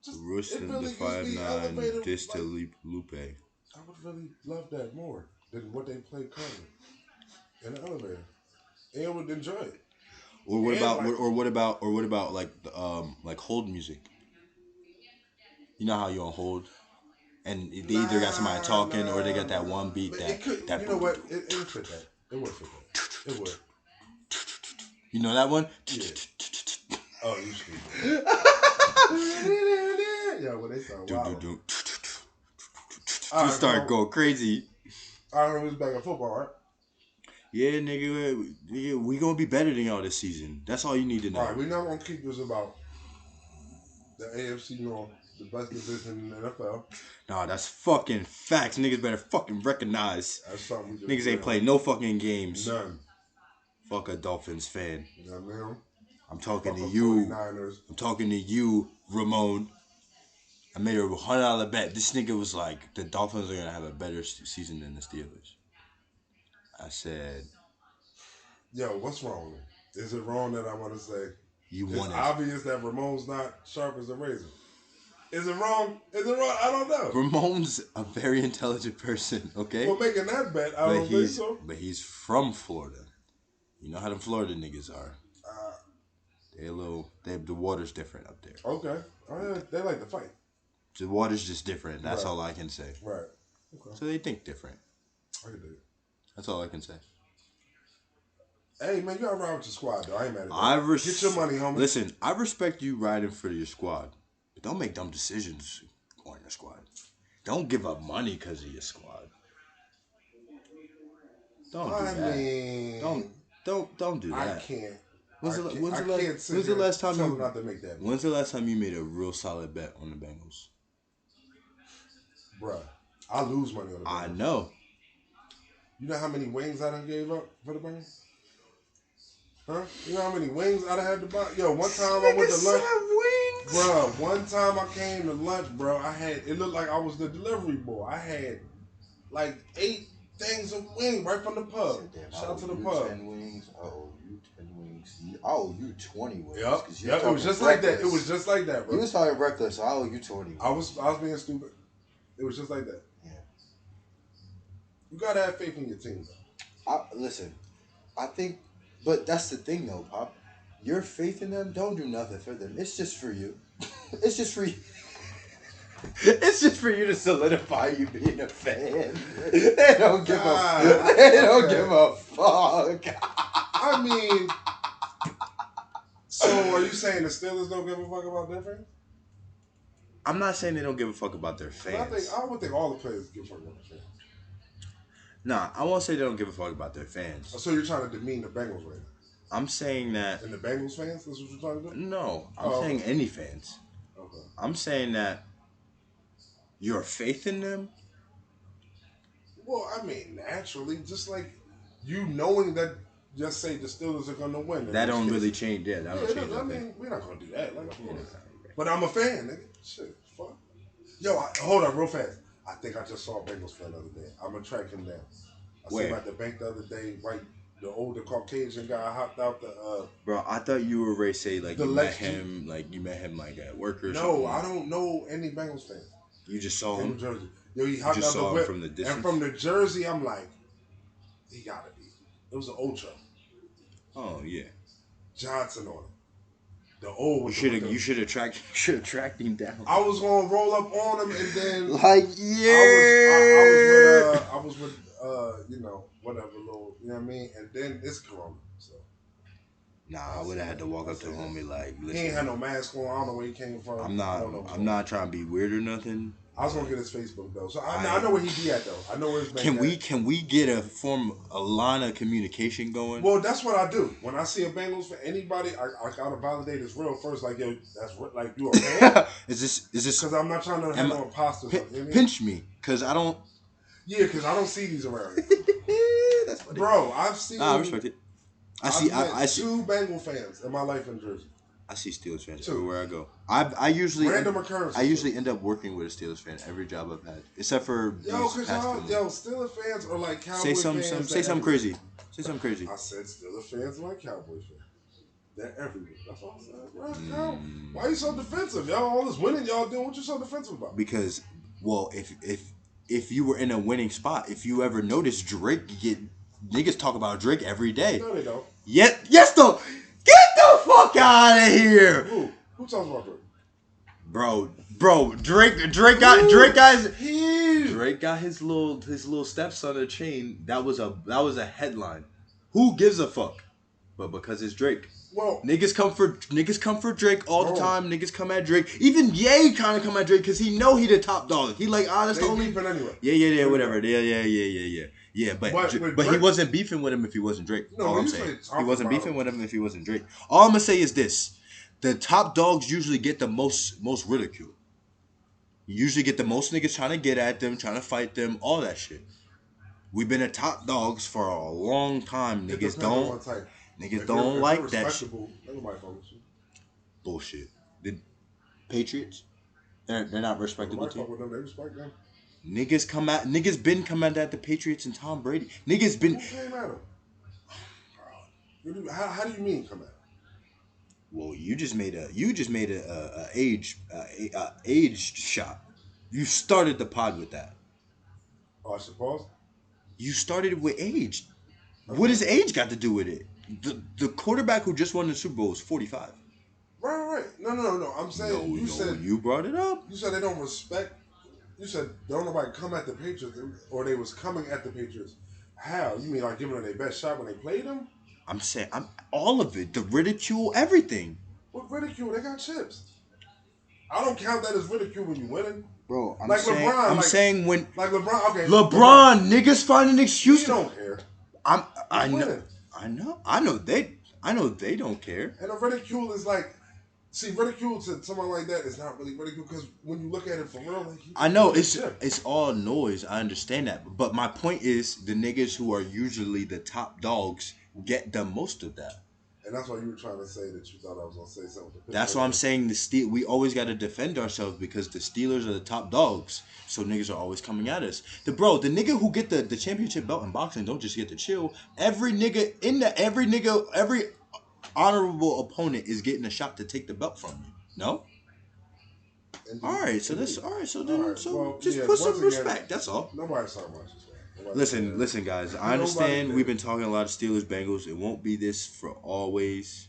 C: just,
B: Royston
C: really
B: the 5'9", this to Lupe.
C: I would really love that more than what they play currently in the elevator. And would enjoy it.
B: Or what about like hold music? You know how you on hold, and they either got somebody talking or they got that one beat that.
C: You know what? It would fit that. It would fit that. It would.
B: You know that one?
C: Yeah. Oh, you speak. Yeah, when they start wild.
B: You start going crazy.
C: I remember we was back in football, right?
B: Yeah, nigga, we gonna be better than y'all this season. That's all you need to know.
C: All right, we're not gonna keep this about the AFC North The best division in the NFL.
B: Nah, that's fucking facts. Niggas better fucking recognize.
C: That's something we just
B: Niggas ain't played no fucking games.
C: None.
B: Fuck a Dolphins fan.
C: You know what I mean?
B: I'm talking
C: Fuck
B: to
C: them
B: you.
C: 49ers.
B: I'm talking to you, Ramon. I made a $100 bet. This nigga was like, the Dolphins are gonna have a better season than the Steelers. I said,
C: Yo, what's wrong? Is it wrong that I want to say?
B: you
C: It's
B: won it.
C: obvious that Ramon's not sharp as a razor. Is it wrong? Is it wrong? I don't know.
B: Ramon's a very intelligent person, okay?
C: Well, making that bet, I don't think so.
B: But he's from Florida. You know how them Florida niggas are. The water's different up there.
C: Okay. Oh, yeah, they like to fight.
B: The water's just different. That's
C: Right.
B: all I can say.
C: Right. Okay.
B: So they think different.
C: I can do it.
B: That's all I can say.
C: Hey, man, you gotta ride with your squad, though. I ain't mad at that. Get your money, homie.
B: Listen, I respect you riding for your squad. But don't make dumb decisions on your squad. Don't give up money because of your squad. Don't do that.
C: mean...
B: Don't do that.
C: I can't.
B: When's
C: When's
B: the last time you
C: not to make that?
B: When's the last time you made a real solid bet on the Bengals?
C: Bruh, I lose money on the Bengals.
B: I know.
C: You know how many wings I done gave up for the Bengals? Huh? You know how many wings I done had to buy? Yo, one time I went to lunch. Bruh, one time I came to lunch, bro. It looked like I was the delivery boy. I had like 8 things of wings right from the pub. Shout out to the pub.
D: 10 wings. Oh, you 10 wings. I owe you 20 wings.
C: Yep. It was just like that. It was just like that, bro.
D: You was talking reckless. I owe you 20 wings.
C: I was being stupid. It was just like that.
D: Yeah.
C: You gotta have faith in your team, though.
D: Listen, I think, but that's the thing, though, Pop. Your faith in them, don't do nothing for them. It's just for you. It's just for you. It's just for you to solidify you being a fan. They don't give give a fuck.
C: I mean, so are you saying the Steelers don't give a fuck about their fans?
B: I'm not saying they don't give a fuck about their fans.
C: I would think all the players give a fuck about their fans.
B: Nah, I won't say they don't give a fuck about their fans.
C: So you're trying to demean the Bengals right now?
B: I'm saying that...
C: And the Bengals fans? That's what you're trying to do?
B: No, I'm saying any fans.
C: Okay.
B: I'm saying that your faith in them...
C: Well, I mean, naturally, just like you knowing that, just say the Steelers are going to win.
B: That don't really change. Yeah, that don't change.
C: I mean, we're not going to do that. Like, of course. But I'm a fan, nigga. Shit, fuck. Yo, hold on real fast. I think I just saw a Bengals fan the other day. I'm going to track him down. I saw him at the bank the other day, the older Caucasian guy hopped out the...
B: Bro, I thought you were ready to say, like, you met him at work or something.
C: No, I don't know any Bengals fans.
B: You just saw him?
C: From Jersey. Yo, he hopped out the whip. From the distance? And from the Jersey, I'm like, he gotta be. It was an Ultra.
B: Oh, yeah.
C: Johnson on it. The old.
B: You should have tracked him down.
C: I was gonna roll up on him and then
B: like yeah.
C: I was with you know, whatever little, you know what I mean, and then it's Corona. So
B: nah, I would have had to walk up to homie like, listen,
C: he ain't had no mask on. I don't know where he came from.
B: I'm not trying to be weird or nothing.
C: I was gonna get his Facebook though, so I know where he be at though. I know where his bank
B: Can we get a line of communication going?
C: Well, that's what I do when I see a Bengals for anybody. I gotta validate it's real first. Like yo, that's like you a fan. is this
B: because
C: I'm not trying to have no imposters.
B: Pinch me because I don't.
C: Yeah, because I don't see these around.
B: That's funny.
C: Bro, I've seen.
B: I respect it. I see
C: 2 Bengal fans in my life in Jersey.
B: I see Steelers fans everywhere I go. I usually end up working with a Steelers fan every job I've had, except for
C: Steelers fans are like Cowboys fans.
B: Say something crazy. Say something crazy.
C: I said Steelers fans are like Cowboys fans. They're everywhere. That's all I said. Why are you so defensive? Y'all all this winning y'all doing. What you so defensive about?
B: Because, well, if you were in a winning spot, if you ever noticed Drake niggas talk about Drake every day.
C: No, they don't.
B: Yes, though. Get the fuck out of here.
C: Who talks about Drake?
B: Bro, Drake got his little stepson a chain. That was a headline. Who gives a fuck? But because it's Drake.
C: Well,
B: niggas come for Drake all the time. Niggas come at Drake. Even Ye kind of come at Drake because he know he the top dog. He like, that's the only.
C: Anyway.
B: Yeah, whatever. Yeah. Yeah, but he wasn't beefing with him if he wasn't Drake.
C: No,
B: all I'm saying, he wasn't beefing with him if he wasn't Drake. All I'm gonna say is this: the top dogs usually get the most ridicule. You usually get the most niggas trying to get at them, trying to fight them, all that shit. We've been the top dogs for a long time.
C: It
B: Niggas
C: depends on
B: don't.
C: what type.
B: Niggas
C: If
B: don't
C: you're
B: like that shit.
C: respectable, nobody fuck with you.
B: Bullshit. The Patriots, they're not respectable
C: Nobody fuck
B: too.
C: with them. They respect them.
B: Niggas been coming at the Patriots and Tom Brady. Niggas been.
C: Who came at him? How do you mean come at him?
B: Well, you just made a age shot. You started the pod with that.
C: Oh, I should pause?
B: You started with age. What does age got to do with it? The quarterback who just won the Super Bowl is 45.
C: Right. No. I'm saying
B: You brought it up.
C: You said they don't respect. You said don't nobody come at the Patriots, or they was coming at the Patriots. How? You mean like giving them their best shot when they played them?
B: I'm saying all of it. The ridicule, everything.
C: What ridicule? They got chips. I don't count that as ridicule when you winning.
B: Bro, I'm
C: like
B: saying,
C: LeBron.
B: I'm saying when
C: like LeBron. Okay.
B: LeBron niggas find an excuse.
C: He don't care.
B: I know they don't care.
C: And a ridicule is like, see, ridicule to someone like that is not really ridicule because when you look at it for real, like,
B: I know it's all noise. I understand that, but my point is the niggas who are usually the top dogs get the most of that.
C: And that's why you were trying to say that you thought I was gonna say something.
B: That's why I'm saying we always got to defend ourselves because the Steelers are the top dogs. So niggas are always coming at us. The nigga who get the championship belt in boxing don't just get to chill. Every honorable opponent is getting a shot to take the belt from you. No?
C: Indeed.
B: All right, so just
C: Well,
B: put some
C: once
B: respect.
C: again,
B: That's all.
C: Nobody's talking about respect.
B: Listen, guys. I understand we've been talking a lot of Steelers, Bengals. It won't be this for always.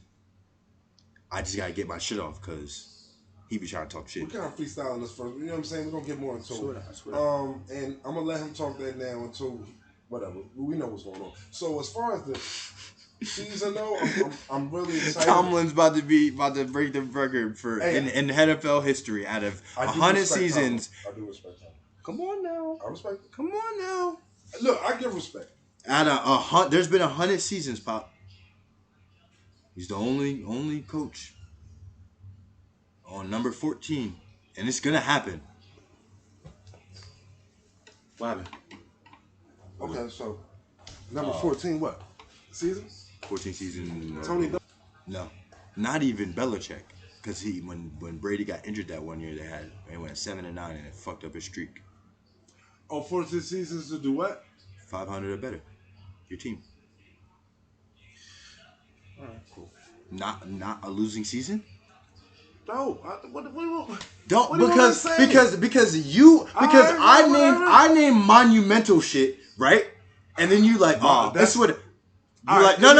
B: I just gotta get my shit off because he be trying to talk shit.
C: We kind of freestyling this first. You know what I'm saying? We're gonna get more into it.
B: Swear.
C: And I'm gonna let him talk that now until whatever. We know what's going on. So as far as the season though, I'm really excited.
B: Tomlin's about to break the record for in NFL history out of 100 seasons.
C: I do respect him.
B: Come on now.
C: I respect him.
B: Come on now.
C: Look, I give respect.
B: Out of there's been 100 seasons, Pop. He's the only coach on number 14, and it's gonna happen. What happened?
C: Okay, so number 14, what season?
B: 14 season.
C: Tony.
B: No, not even Belichick, because when Brady got injured that one year, they went 7-9 and it fucked up his streak.
C: Oh, 14 seasons to do what?
B: 500 or better. Your team.
C: All right, cool.
B: Not a losing season.
C: No,
B: Don't because I named monumental shit, right? And then you like, oh, that's what. You're like, no.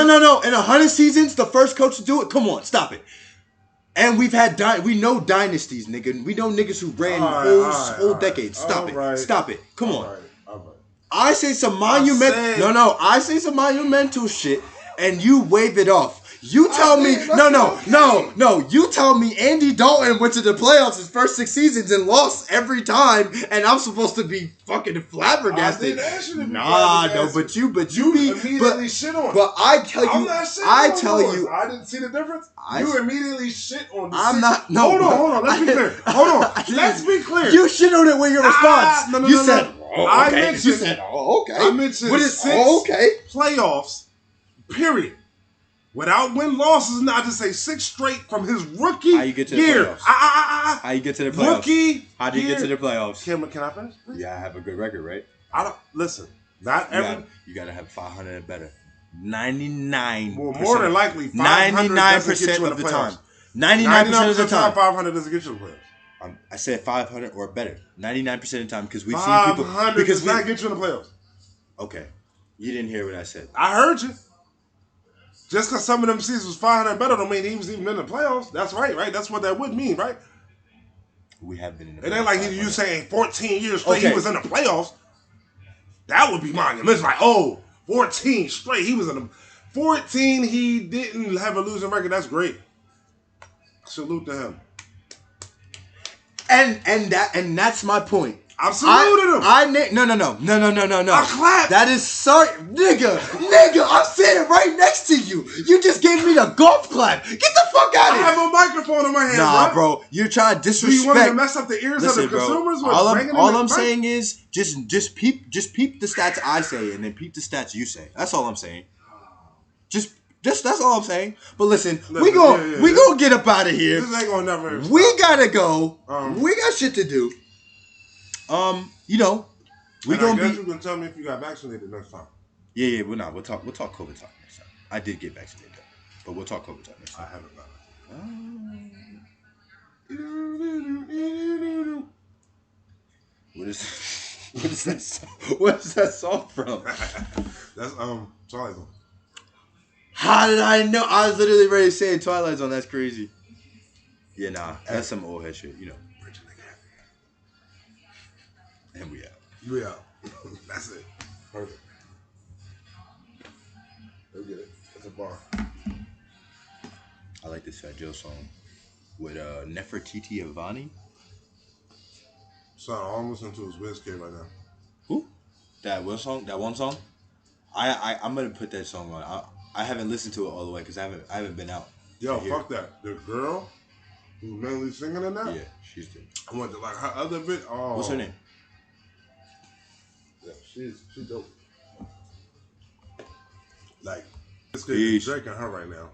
B: In 100 seasons, the first coach to do it. Come on, stop it. And we've had we know dynasties, nigga. We know niggas who ran whole decades. Stop it. Come on.
C: All right.
B: I say some monumental. I say some monumental shit, and you wave it off. You tell me, no. You tell me Andy Dalton went to the playoffs his first 6 seasons and lost every time, and I'm supposed to be fucking flabbergasted. But you
C: immediately shit on.
B: But I tell you,
C: I'm not shitting
B: I
C: on
B: tell
C: yours.
B: you,
C: I didn't see the difference. You immediately shit on the
B: I'm
C: six.
B: not. No,
C: hold on. Let's be clear. Hold on. Let's be clear.
B: You shit on it with your response. You said,
C: I
B: okay.
C: mentioned,
B: You said, okay.
C: I mentioned
B: what is
C: 6 playoffs. Period. Without win losses, and I just say 6 straight from his rookie
B: How you get to the
C: year.
B: playoffs? How you get to the playoffs?
C: Rookie.
B: How do you get to the playoffs?
C: Can I finish? Please?
B: Yeah, I have a good record, right?
C: I don't listen. Not every.
B: You gotta have 500 and better. 99.
C: Well, more than likely, 99%
B: of the time. 99% of the time.
C: 500 doesn't get you the playoffs.
B: I said 500 or better. 99% of the time because we've seen people.
C: 500 does not get you in the playoffs.
B: Okay, you didn't hear what I said.
C: I heard you. Just because some of them seasons was 500 better don't mean he was even in the playoffs. That's right? That's what that would mean, right?
B: We have been in the playoffs.
C: It ain't like you saying 14 years straight he was in the playoffs. That would be monumental. It's like, 14 straight. He was in the 14. He didn't have a losing record. That's great. Salute to him.
B: And that's my point.
C: I saluted him.
B: No.
C: I clapped.
B: That is sorry, nigga. I'm sitting right next to you. You just gave me the golf clap. Get the fuck out of
C: I
B: here.
C: have a microphone in my hand,
B: Nah, bro. You're trying to
C: Do
B: disrespect.
C: you want to mess up the ears of the consumers?
B: Bro, all I'm saying is just peep the stats I say and then peep the stats you say. That's all I'm saying. Just that's all I'm saying. But listen, we gonna get up out of here.
C: This ain't gonna never.
B: We gotta go. We got shit to do. You know, we gonna be.
C: You can tell me if you got vaccinated next time.
B: Yeah. We'll talk COVID talk next time. I did get vaccinated, but we'll talk COVID talk next time.
C: I haven't got it.
B: What is that song? What is that song from?
C: That's Twilight Zone.
B: How did I know? I was literally ready to say Twilight Zone. That's crazy. Yeah, nah, that's some old head shit, you know. And we out.
C: We out. That's it. Perfect. Go get it. That's a bar.
B: I like this Fat Joe song with Nefertiti Avani.
C: Son, all I'm listening to is WizKid right now.
B: Who? That one song? I'm gonna put that song on. I haven't listened to it all the way because I haven't been out.
C: Yo, fuck that. The girl who's mainly singing in that?
B: Yeah, she's the.
C: I went to like her other bit. Oh.
B: What's her name?
C: Yeah, she's dope. Like, this kid is Drake and her right now.